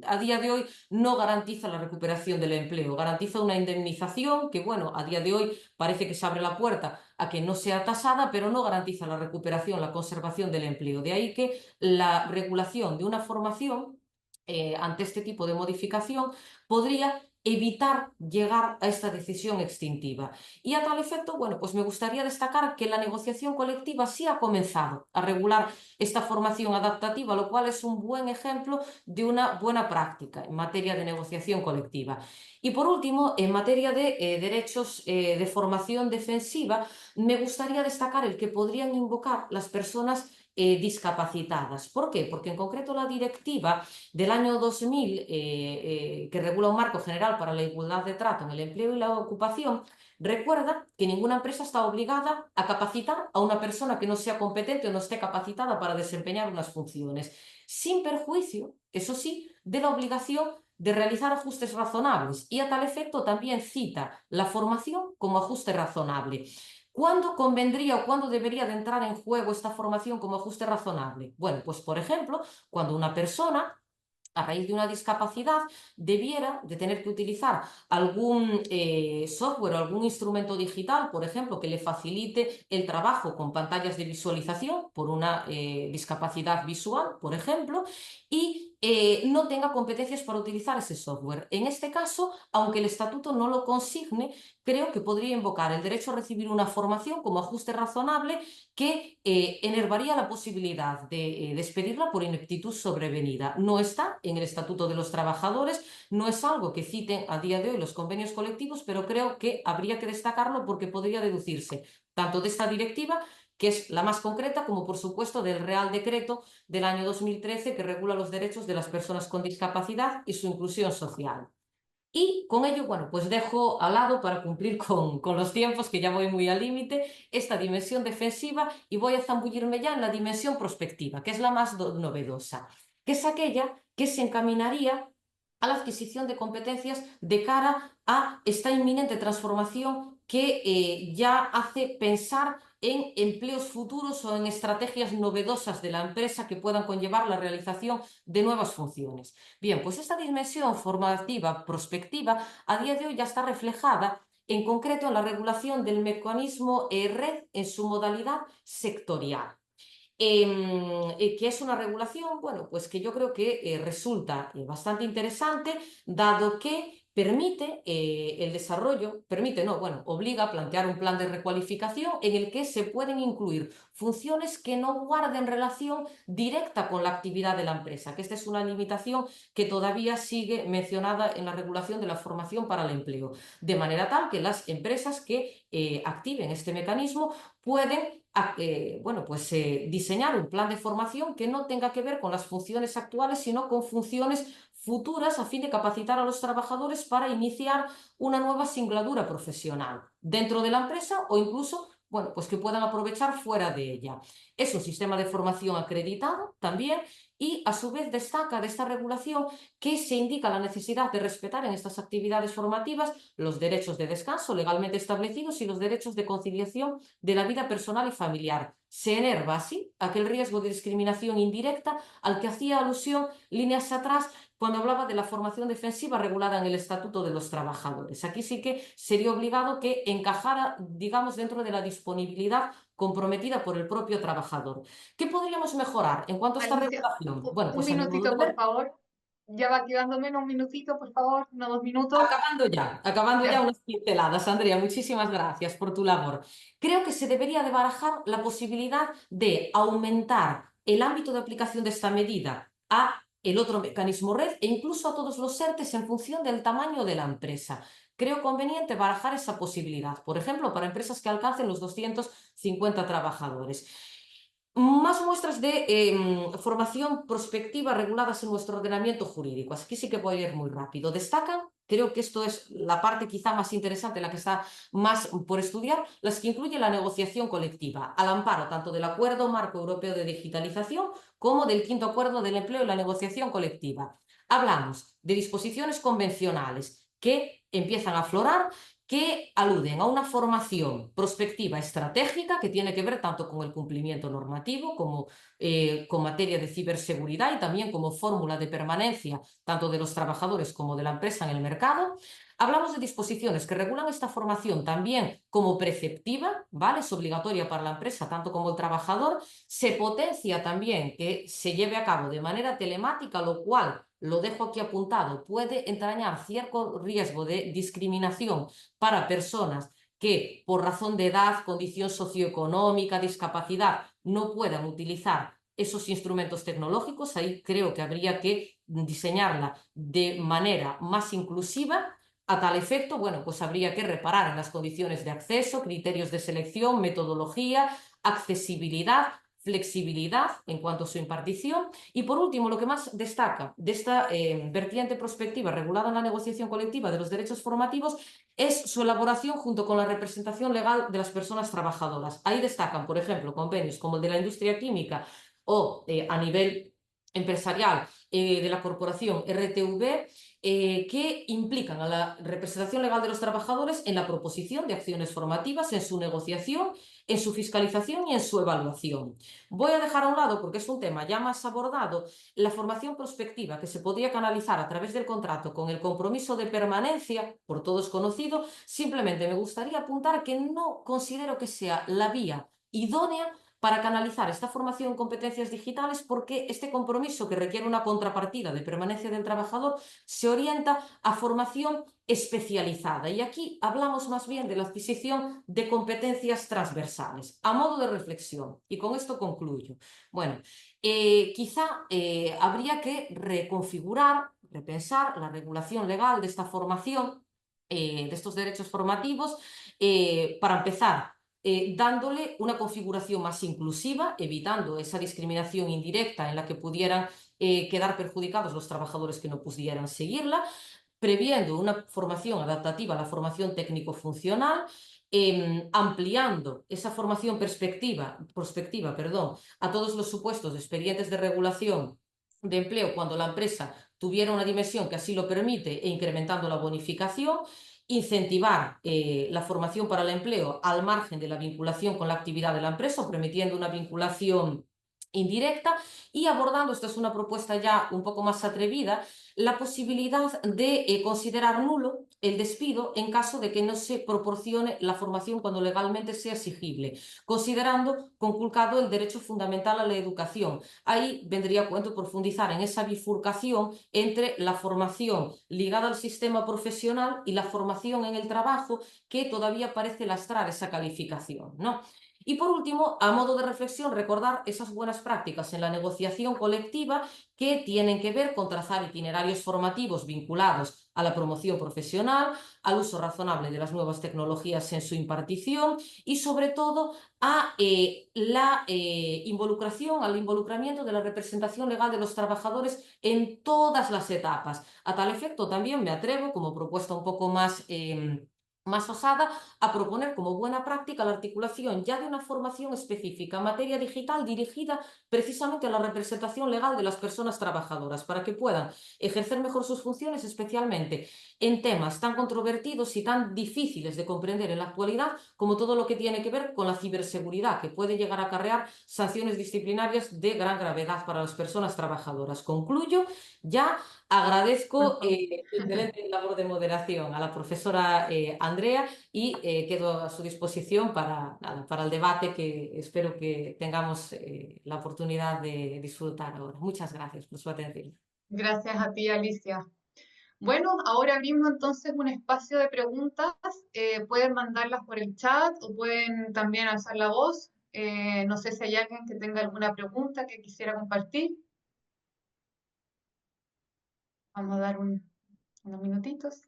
a día de hoy no garantiza la recuperación del empleo, garantiza una indemnización que, bueno, a día de hoy parece que se abre la puerta a que no sea tasada, pero no garantiza la recuperación, la conservación del empleo. De ahí que la regulación de una formación ante este tipo de modificación podría evitar llegar a esta decisión extintiva. Y a tal efecto, bueno, pues me gustaría destacar que la negociación colectiva sí ha comenzado a regular esta formación adaptativa, lo cual es un buen ejemplo de una buena práctica en materia de negociación colectiva. Y por último, en materia de derechos de formación defensiva, me gustaría destacar el que podrían invocar las personas discapacitadas. ¿Por qué? Porque en concreto la directiva del año 2000, que regula un marco general para la igualdad de trato en el empleo y la ocupación, recuerda que ninguna empresa está obligada a capacitar a una persona que no sea competente o no esté capacitada para desempeñar unas funciones, sin perjuicio, eso sí, de la obligación de realizar ajustes razonables, y a tal efecto también cita la formación como ajuste razonable. ¿Cuándo convendría o cuándo debería de entrar en juego esta formación como ajuste razonable? Bueno, pues por ejemplo, cuando una persona, a raíz de una discapacidad, debiera de tener que utilizar algún software o algún instrumento digital, por ejemplo, que le facilite el trabajo con pantallas de visualización por una discapacidad visual, por ejemplo, y no tenga competencias para utilizar ese software. En este caso, aunque el estatuto no lo consigne, creo que podría invocar el derecho a recibir una formación como ajuste razonable que enervaría la posibilidad de despedirla por ineptitud sobrevenida. No está en el Estatuto de los Trabajadores, no es algo que citen a día de hoy los convenios colectivos, pero creo que habría que destacarlo porque podría deducirse tanto de esta directiva, que es la más concreta, como por supuesto del Real Decreto del año 2013 que regula los derechos de las personas con discapacidad y su inclusión social. Y con ello, bueno, pues dejo al lado, para cumplir con los tiempos, que ya voy muy al límite, esta dimensión defensiva, y voy a zambullirme ya en la dimensión prospectiva, que es la más novedosa, que es aquella que se encaminaría a la adquisición de competencias de cara a esta inminente transformación que ya hace pensar en empleos futuros o en estrategias novedosas de la empresa que puedan conllevar la realización de nuevas funciones. Bien, pues esta dimensión formativa prospectiva a día de hoy ya está reflejada en concreto en la regulación del mecanismo RED en su modalidad sectorial. Que es una regulación, bueno, pues que yo creo que resulta bastante interesante, dado que permite el desarrollo, obliga a plantear un plan de recualificación en el que se pueden incluir funciones que no guarden relación directa con la actividad de la empresa, que esta es una limitación que todavía sigue mencionada en la regulación de la formación para el empleo, de manera tal que las empresas que activen este mecanismo pueden diseñar un plan de formación que no tenga que ver con las funciones actuales, sino con funciones futuras, a fin de capacitar a los trabajadores para iniciar una nueva singladura profesional dentro de la empresa, o incluso, bueno, pues que puedan aprovechar fuera de ella. Es un sistema de formación acreditado también, y a su vez destaca de esta regulación que se indica la necesidad de respetar en estas actividades formativas los derechos de descanso legalmente establecidos y los derechos de conciliación de la vida personal y familiar. Se enerva así aquel riesgo de discriminación indirecta al que hacía alusión líneas atrás cuando hablaba de la formación defensiva regulada en el Estatuto de los Trabajadores. Aquí sí que sería obligado que encajara, digamos, dentro de la disponibilidad comprometida por el propio trabajador. ¿Qué podríamos mejorar en cuanto a esta
Alicia,
regulación? Bueno,
un
pues a mi modo
minutito,
de
por
ver,
favor. Ya va quedando menos un minutito, por favor, no 2 minutos.
Acabando ya
Ya.
unas pinceladas. Andrea, muchísimas gracias por tu labor. Creo que se debería de barajar la posibilidad de aumentar el ámbito de aplicación de esta medida a el otro mecanismo red e incluso a todos los ERTEs en función del tamaño de la empresa. Creo conveniente barajar esa posibilidad, por ejemplo, para empresas que alcancen los 250 trabajadores. Más muestras de formación prospectiva reguladas en nuestro ordenamiento jurídico. Aquí sí que voy a ir muy rápido. Destacan, creo que esto es la parte quizá más interesante, la que está más por estudiar, las que incluye la negociación colectiva, al amparo tanto del Acuerdo Marco Europeo de Digitalización como del Quinto Acuerdo del Empleo y la Negociación Colectiva. Hablamos de disposiciones convencionales que empiezan a aflorar, que aluden a una formación prospectiva estratégica que tiene que ver tanto con el cumplimiento normativo como con materia de ciberseguridad y también como fórmula de permanencia tanto de los trabajadores como de la empresa en el mercado. Hablamos de disposiciones que regulan esta formación también como preceptiva, ¿vale? Es obligatoria para la empresa tanto como el trabajador. Se potencia también que se lleve a cabo de manera telemática, lo cual, lo dejo aquí apuntado, puede entrañar cierto riesgo de discriminación para personas que por razón de edad, condición socioeconómica, discapacidad, no puedan utilizar esos instrumentos tecnológicos. Ahí creo que habría que diseñarla de manera más inclusiva. A tal efecto, bueno, pues habría que reparar en las condiciones de acceso, criterios de selección, metodología, accesibilidad, flexibilidad en cuanto a su impartición. Y por último, lo que más destaca de esta vertiente prospectiva regulada en la negociación colectiva de los derechos formativos es su elaboración junto con la representación legal de las personas trabajadoras. Ahí destacan, por ejemplo, convenios como el de la industria química o a nivel empresarial de la corporación RTV, que implican a la representación legal de los trabajadores en la proposición de acciones formativas, en su negociación, en su fiscalización y en su evaluación. Voy a dejar a un lado, porque es un tema ya más abordado, la formación prospectiva que se podría canalizar a través del contrato con el compromiso de permanencia, por todos conocido. Simplemente me gustaría apuntar que no considero que sea la vía idónea para canalizar esta formación en competencias digitales, porque este compromiso, que requiere una contrapartida de permanencia del trabajador, se orienta a formación especializada. Y aquí hablamos más bien de la adquisición de competencias transversales. A modo de reflexión, y con esto concluyo. Bueno, quizá habría que reconfigurar, repensar la regulación legal de esta formación, de estos derechos formativos, para empezar, dándole una configuración más inclusiva, evitando esa discriminación indirecta en la que pudieran quedar perjudicados los trabajadores que no pudieran seguirla, previendo una formación adaptativa a la formación técnico-funcional, ampliando esa formación prospectiva, a todos los supuestos de expedientes de regulación de empleo cuando la empresa tuviera una dimensión que así lo permite, e incrementando la bonificación. Incentivar la formación para el empleo al margen de la vinculación con la actividad de la empresa, permitiendo una vinculación indirecta, y abordando, esta es una propuesta ya un poco más atrevida, la posibilidad de considerar nulo el despido en caso de que no se proporcione la formación cuando legalmente sea exigible, considerando conculcado el derecho fundamental a la educación. Ahí vendría a cuento profundizar en esa bifurcación entre la formación ligada al sistema profesional y la formación en el trabajo, que todavía parece lastrar esa calificación, ¿no? Y por último, a modo de reflexión, recordar esas buenas prácticas en la negociación colectiva que tienen que ver con trazar itinerarios formativos vinculados a la promoción profesional, al uso razonable de las nuevas tecnologías en su impartición y, sobre todo, a la involucración, al involucramiento de la representación legal de los trabajadores en todas las etapas. A tal efecto, también me atrevo, como propuesta un poco más osada, a proponer como buena práctica la articulación ya de una formación específica en materia digital dirigida precisamente a la representación legal de las personas trabajadoras, para que puedan ejercer mejor sus funciones, especialmente en temas tan controvertidos y tan difíciles de comprender en la actualidad como todo lo que tiene que ver con la ciberseguridad, que puede llegar a acarrear sanciones disciplinarias de gran gravedad para las personas trabajadoras. Concluyo ya. Agradezco su excelente labor de moderación a la profesora Andrea, y quedo a su disposición para el debate que espero que tengamos la oportunidad de disfrutar ahora. Muchas gracias por su atención.
Gracias a ti, Alicia. Bueno, ahora abrimos entonces un espacio de preguntas. Pueden mandarlas por el chat o pueden también alzar la voz. No sé si hay alguien que tenga alguna pregunta que quisiera compartir. Vamos a dar unos minutitos.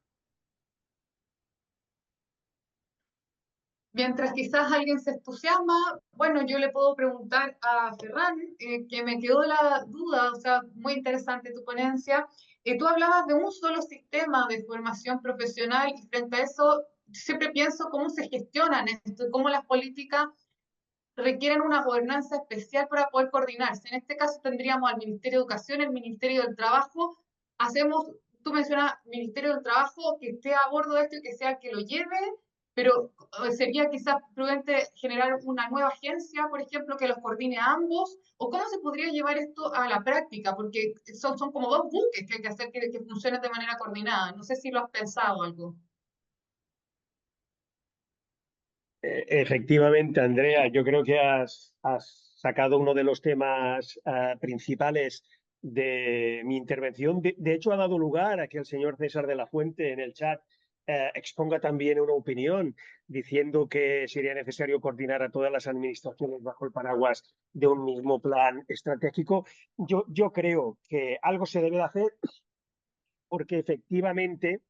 Mientras quizás alguien se entusiasma, bueno, yo le puedo preguntar a Ferran, que me quedó la duda, o sea, muy interesante tu ponencia. Tú hablabas de un solo sistema de formación profesional y frente a eso siempre pienso cómo se gestionan esto, cómo las políticas requieren una gobernanza especial para poder coordinarse. En este caso tendríamos al Ministerio de Educación, el Ministerio del Trabajo. Hacemos, tú mencionas Ministerio del Trabajo, que esté a bordo de esto y que sea el que lo lleve, pero sería quizás prudente generar una nueva agencia, por ejemplo, que los coordine a ambos, o cómo se podría llevar esto a la práctica, porque son como dos buques que hay que hacer que funcionen de manera coordinada. No sé si lo has pensado algo.
Efectivamente, Andrea, yo creo que has sacado uno de los temas principales de mi intervención. De hecho, ha dado lugar a que el señor César de la Fuente en el chat exponga también una opinión diciendo que sería necesario coordinar a todas las administraciones bajo el paraguas de un mismo plan estratégico. Yo creo que algo se debe hacer porque efectivamente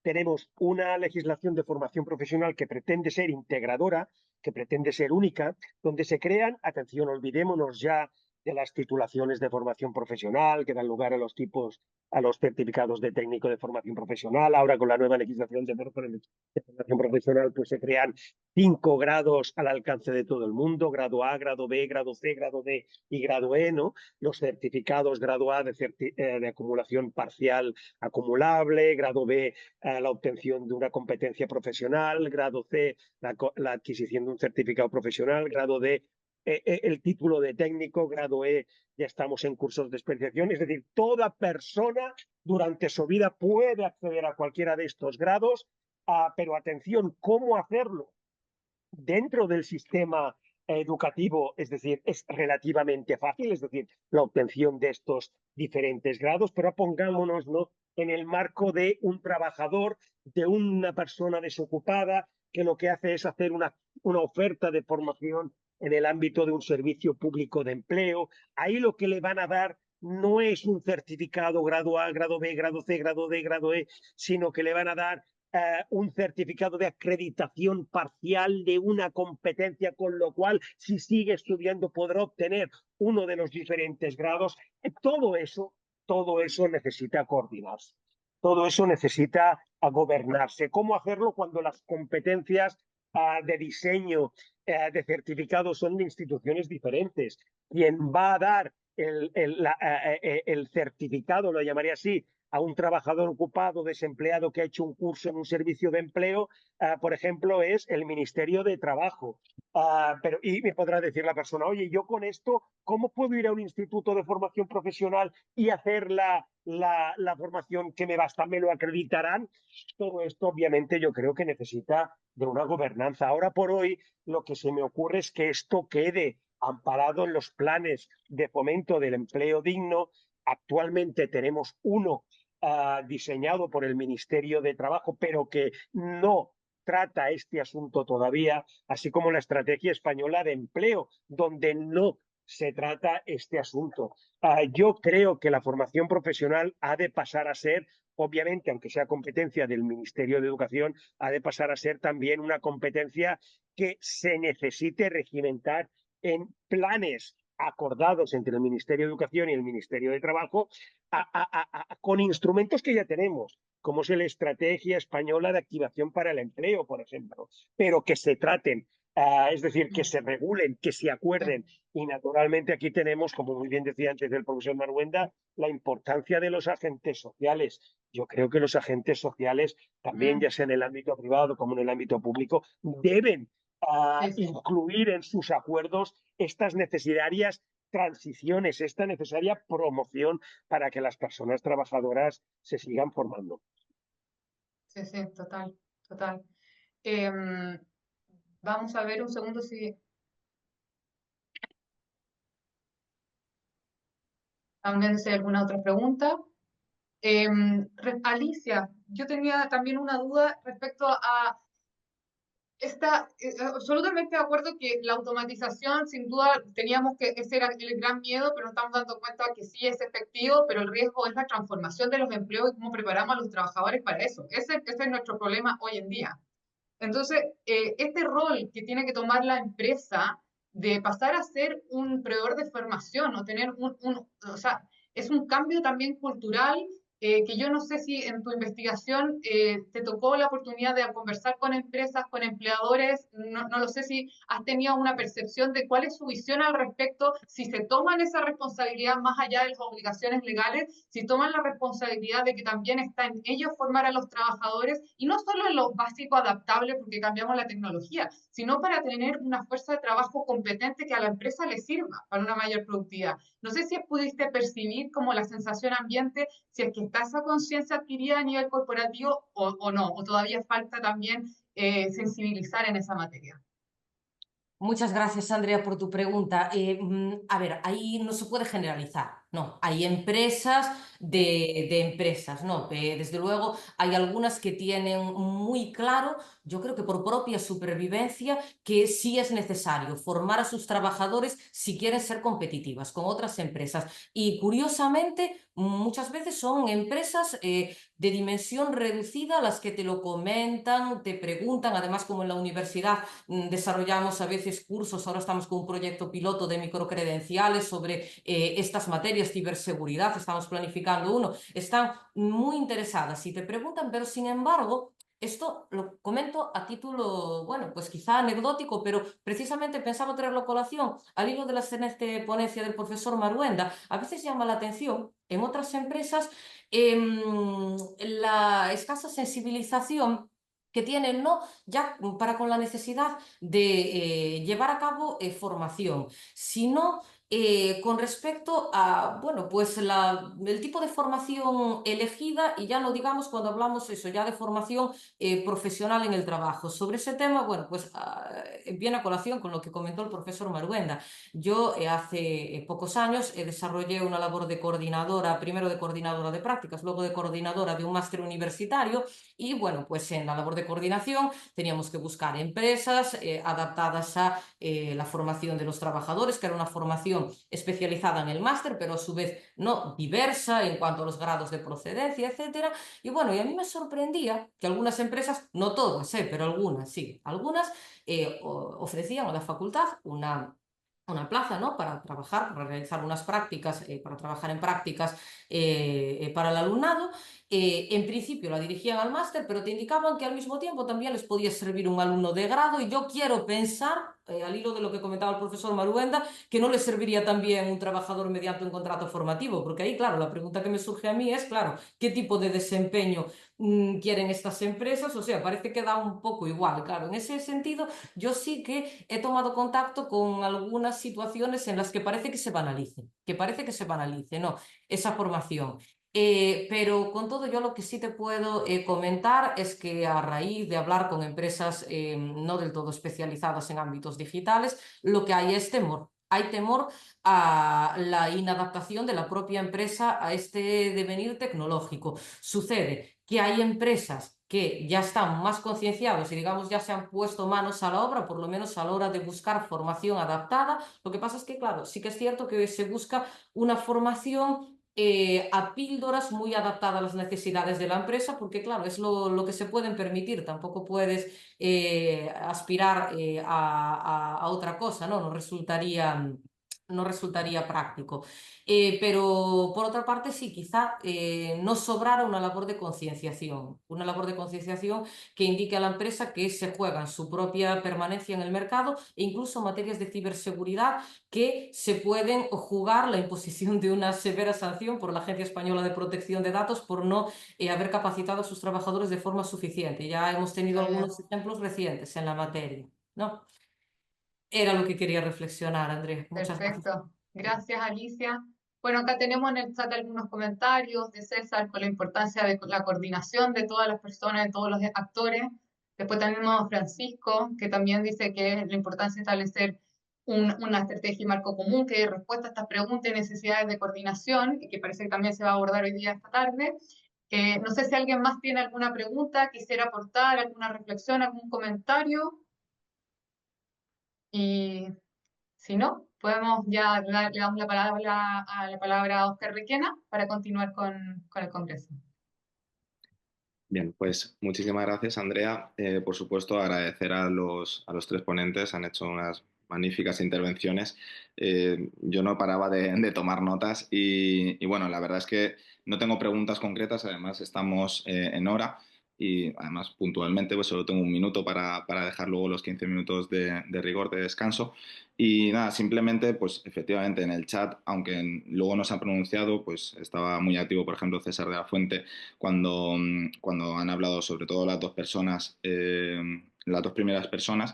tenemos una legislación de formación profesional que pretende ser integradora, que pretende ser única, donde se crean, atención, olvidémonos ya de las titulaciones de formación profesional que dan lugar a los tipos, a los certificados de técnico de formación profesional. Ahora con la nueva legislación de formación profesional, pues se crean 5 grados al alcance de todo el mundo: grado A, grado B, grado C, grado D y grado E, ¿no? Los certificados, grado A de acumulación parcial acumulable, grado B la obtención de una competencia profesional, grado C la adquisición de un certificado profesional, grado D el título de técnico, grado E ya estamos en cursos de especialización. Es decir, toda persona durante su vida puede acceder a cualquiera de estos grados, pero atención, ¿cómo hacerlo? Dentro del sistema educativo, es decir, es relativamente fácil, es decir, la obtención de estos diferentes grados, pero pongámonos, ¿no?, en el marco de un trabajador, de una persona desocupada, que lo que hace es hacer una oferta de formación en el ámbito de un servicio público de empleo. Ahí lo que le van a dar no es un certificado grado A, grado B, grado C, grado D, grado E, sino que le van a dar un certificado de acreditación parcial de una competencia, con lo cual, si sigue estudiando, podrá obtener uno de los diferentes grados. Todo eso necesita coordinarse. Todo eso necesita gobernarse. ¿Cómo hacerlo cuando las competencias de diseño de certificados son de instituciones diferentes? Quien va a dar el certificado, lo llamaría así, a un trabajador ocupado, desempleado, que ha hecho un curso en un servicio de empleo, por ejemplo, es el Ministerio de Trabajo. Y me podrá decir la persona, oye, yo con esto, ¿cómo puedo ir a un instituto de formación profesional y hacer la formación que me basta? ¿Me lo acreditarán? Todo esto, obviamente, yo creo que necesita de una gobernanza. Ahora por hoy, lo que se me ocurre es que esto quede amparado en los planes de fomento del empleo digno. Actualmente tenemos uno diseñado por el Ministerio de Trabajo, pero que no trata este asunto todavía, así como la Estrategia Española de Empleo, donde no se trata este asunto. Yo creo que la formación profesional ha de pasar a ser, obviamente, aunque sea competencia del Ministerio de Educación, ha de pasar a ser también una competencia que se necesite regimentar en planes acordados entre el Ministerio de Educación y el Ministerio de Trabajo, con instrumentos que ya tenemos, como es la Estrategia Española de Activación para el Empleo, por ejemplo, pero que se traten, es decir, que se regulen, que se acuerden. Y naturalmente aquí tenemos, como muy bien decía antes el profesor Marhuenda, la importancia de los agentes sociales. Yo creo que los agentes sociales, también ya sea en el ámbito privado como en el ámbito público, deben incluir en sus acuerdos estas necesarias transiciones, esta necesaria promoción para que las personas trabajadoras se sigan formando.
Sí, sí, total, total. Vamos a ver un segundo si... también si hay alguna otra pregunta. Alicia, yo tenía también una duda respecto a absolutamente de acuerdo que la automatización, sin duda, ese era el gran miedo, pero nos estamos dando cuenta que sí es efectivo, pero el riesgo es la transformación de los empleos y cómo preparamos a los trabajadores para eso. Ese es nuestro problema hoy en día. Entonces, este rol que tiene que tomar la empresa de pasar a ser un proveedor de formación o tener o sea, es un cambio también cultural que yo no sé si en tu investigación te tocó la oportunidad de conversar con empresas, con empleadores, no lo sé si has tenido una percepción de cuál es su visión al respecto, si se toman esa responsabilidad más allá de las obligaciones legales, si toman la responsabilidad de que también está en ellos formar a los trabajadores, y no solo en lo básico adaptable porque cambiamos la tecnología, sino para tener una fuerza de trabajo competente que a la empresa le sirva para una mayor productividad. No sé si pudiste percibir como la sensación ambiente, si es que está esa conciencia adquirida a nivel corporativo o no, o todavía falta también sensibilizar en esa materia.
Muchas gracias, Andrea, por tu pregunta. A ver, ahí no se puede generalizar, ¿no? Hay empresas de empresas, ¿no? Desde luego, hay algunas que tienen muy claro, yo creo que por propia supervivencia, que sí es necesario formar a sus trabajadores si quieren ser competitivas con otras empresas. Y curiosamente, muchas veces son empresas de dimensión reducida las que te lo comentan, te preguntan, además como en la universidad desarrollamos a veces cursos, ahora estamos con un proyecto piloto de microcredenciales sobre estas materias, ciberseguridad, estamos planificando uno, están muy interesadas y te preguntan, pero sin embargo, esto lo comento a título, bueno, pues quizá anecdótico, pero precisamente pensaba traerlo a colación al hilo de la excelente ponencia del profesor Maruenda. A veces llama la atención en otras empresas la escasa sensibilización que tienen, no ya para con la necesidad de llevar a cabo formación, sino con respecto a, bueno, pues el tipo de formación elegida y ya no digamos cuando hablamos eso, ya de formación profesional en el trabajo. Sobre ese tema, bueno, pues viene a colación con lo que comentó el profesor Maruenda. Yo hace pocos años desarrollé una labor de coordinadora, primero de coordinadora de prácticas, luego de coordinadora de un máster universitario y bueno, pues en la labor de coordinación teníamos que buscar empresas adaptadas a la formación de los trabajadores, que era una formación especializada en el máster, pero a su vez no diversa en cuanto a los grados de procedencia, etcétera. Y bueno, y a mí me sorprendía que algunas empresas, no todas, pero algunas sí, algunas ofrecían a la facultad una plaza, ¿no? Para trabajar, para realizar unas prácticas, para trabajar en prácticas para el alumnado. En principio la dirigían al máster, pero te indicaban que al mismo tiempo también les podía servir un alumno de grado y yo quiero pensar, al hilo de lo que comentaba el profesor Maruenda, que no les serviría también un trabajador mediante un contrato formativo, porque ahí, claro, la pregunta que me surge a mí es, claro, ¿qué tipo de desempeño quieren estas empresas? O sea, parece que da un poco igual, claro. En ese sentido, yo sí que he tomado contacto con algunas situaciones en las que parece que se banalice, ¿no? Esa formación. Pero con todo yo lo que sí te puedo comentar es que a raíz de hablar con empresas no del todo especializadas en ámbitos digitales, lo que hay es temor. Hay temor a la inadaptación de la propia empresa a este devenir tecnológico. Sucede que hay empresas que ya están más concienciados y digamos ya se han puesto manos a la obra, por lo menos a la hora de buscar formación adaptada. Lo que pasa es que, claro, sí que es cierto que se busca una formación a píldoras muy adaptadas a las necesidades de la empresa, porque claro, es lo que se pueden permitir, tampoco puedes aspirar a otra cosa, ¿no? No resultaría práctico. Pero por otra parte, sí, quizá nos sobrara una labor de concienciación que indique a la empresa que se juegan su propia permanencia en el mercado e incluso materias de ciberseguridad que se pueden jugar la imposición de una severa sanción por la Agencia Española de Protección de Datos por no haber capacitado a sus trabajadores de forma suficiente. Ya hemos tenido algunos ejemplos recientes en la materia, ¿no? Era lo que quería reflexionar, Andrés. Muchas gracias.
Perfecto. Gracias, Alicia. Bueno, acá tenemos en el chat algunos comentarios de César con la importancia de la coordinación de todas las personas, de todos los actores. Después tenemos a Francisco, que también dice que es la importancia de establecer una estrategia y marco común que dé respuesta a estas preguntas y necesidades de coordinación, y que parece que también se va a abordar hoy día esta tarde. No sé si alguien más tiene alguna pregunta, quisiera aportar alguna reflexión, algún comentario. Y si no, podemos ya le damos la palabra a Óscar Requena para continuar con el Congreso.
Bien, pues muchísimas gracias, Andrea. Por supuesto, agradecer a los tres ponentes, han hecho unas magníficas intervenciones. Yo no paraba de tomar notas y bueno, la verdad es que no tengo preguntas concretas, además estamos en hora y además puntualmente pues solo tengo un minuto para dejar luego los 15 minutos de rigor de descanso. Y nada, simplemente, pues efectivamente en el chat, aunque luego no se ha pronunciado, pues estaba muy activo, por ejemplo, César de la Fuente, cuando han hablado sobre todo las dos personas, las dos primeras personas.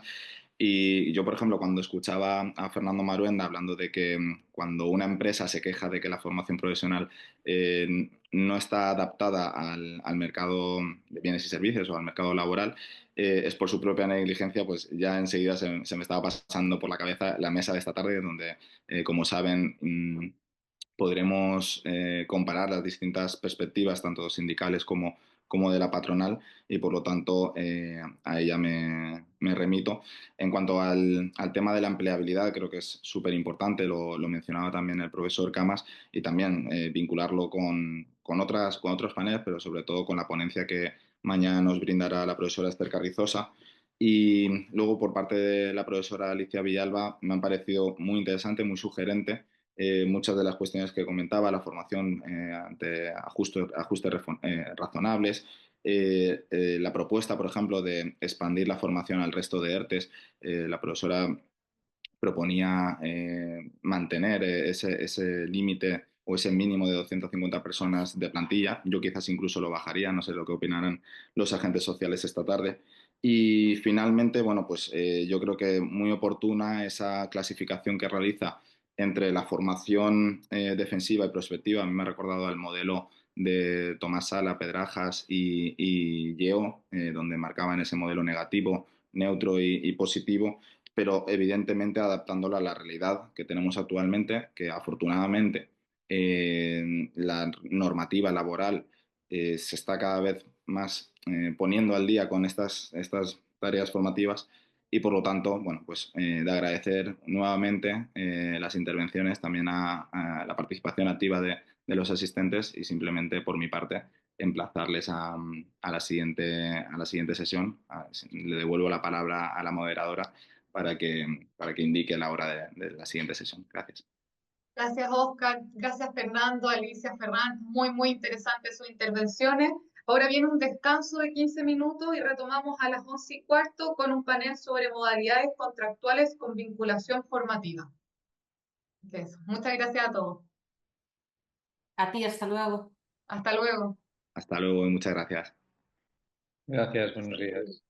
Y yo, por ejemplo, cuando escuchaba a Fernando Maruenda hablando de que cuando una empresa se queja de que la formación profesional no está adaptada al mercado de bienes y servicios o al mercado laboral, es por su propia negligencia, pues ya enseguida se me estaba pasando por la cabeza la mesa de esta tarde, donde, como saben, podremos comparar las distintas perspectivas, tanto sindicales como de la patronal, y por lo tanto a ella me remito. En cuanto al tema de la empleabilidad, creo que es súper importante, lo mencionaba también el profesor Camas, y también vincularlo con otros paneles, pero sobre todo con la ponencia que mañana nos brindará la profesora Esther Carrizosa. Y luego, por parte de la profesora Alicia Villalba, me han parecido muy interesante, muy sugerente muchas de las cuestiones que comentaba, la formación ante ajustes razonables, la propuesta, por ejemplo, de expandir la formación al resto de ERTES. La profesora proponía mantener ese límite o ese mínimo de 250 personas de plantilla. Yo quizás incluso lo bajaría, no sé lo que opinarán los agentes sociales esta tarde. Y finalmente, bueno, pues yo creo que muy oportuna esa clasificación que realiza entre la formación defensiva y prospectiva. A mí me ha recordado al modelo de Tomás Sala, Pedrajas y Yeo, donde marcaban ese modelo negativo, neutro y positivo, pero evidentemente adaptándolo a la realidad que tenemos actualmente, que afortunadamente la normativa laboral se está cada vez más poniendo al día con estas tareas formativas, y por lo tanto, bueno, pues de agradecer nuevamente las intervenciones, también a la participación activa de los asistentes, y simplemente por mi parte emplazarles a la siguiente sesión. Le devuelvo la palabra a la moderadora para que indique la hora de la siguiente sesión. Gracias.
Gracias, Óscar. Gracias, Fernando, Alicia, Ferran. Muy, muy interesantes sus intervenciones. Ahora viene un descanso de 15 minutos y retomamos a las 11:15 con un panel sobre modalidades contractuales con vinculación formativa. Eso. Muchas gracias a todos.
A ti, hasta luego.
Hasta luego.
Hasta luego y muchas gracias.
Gracias, buenos días.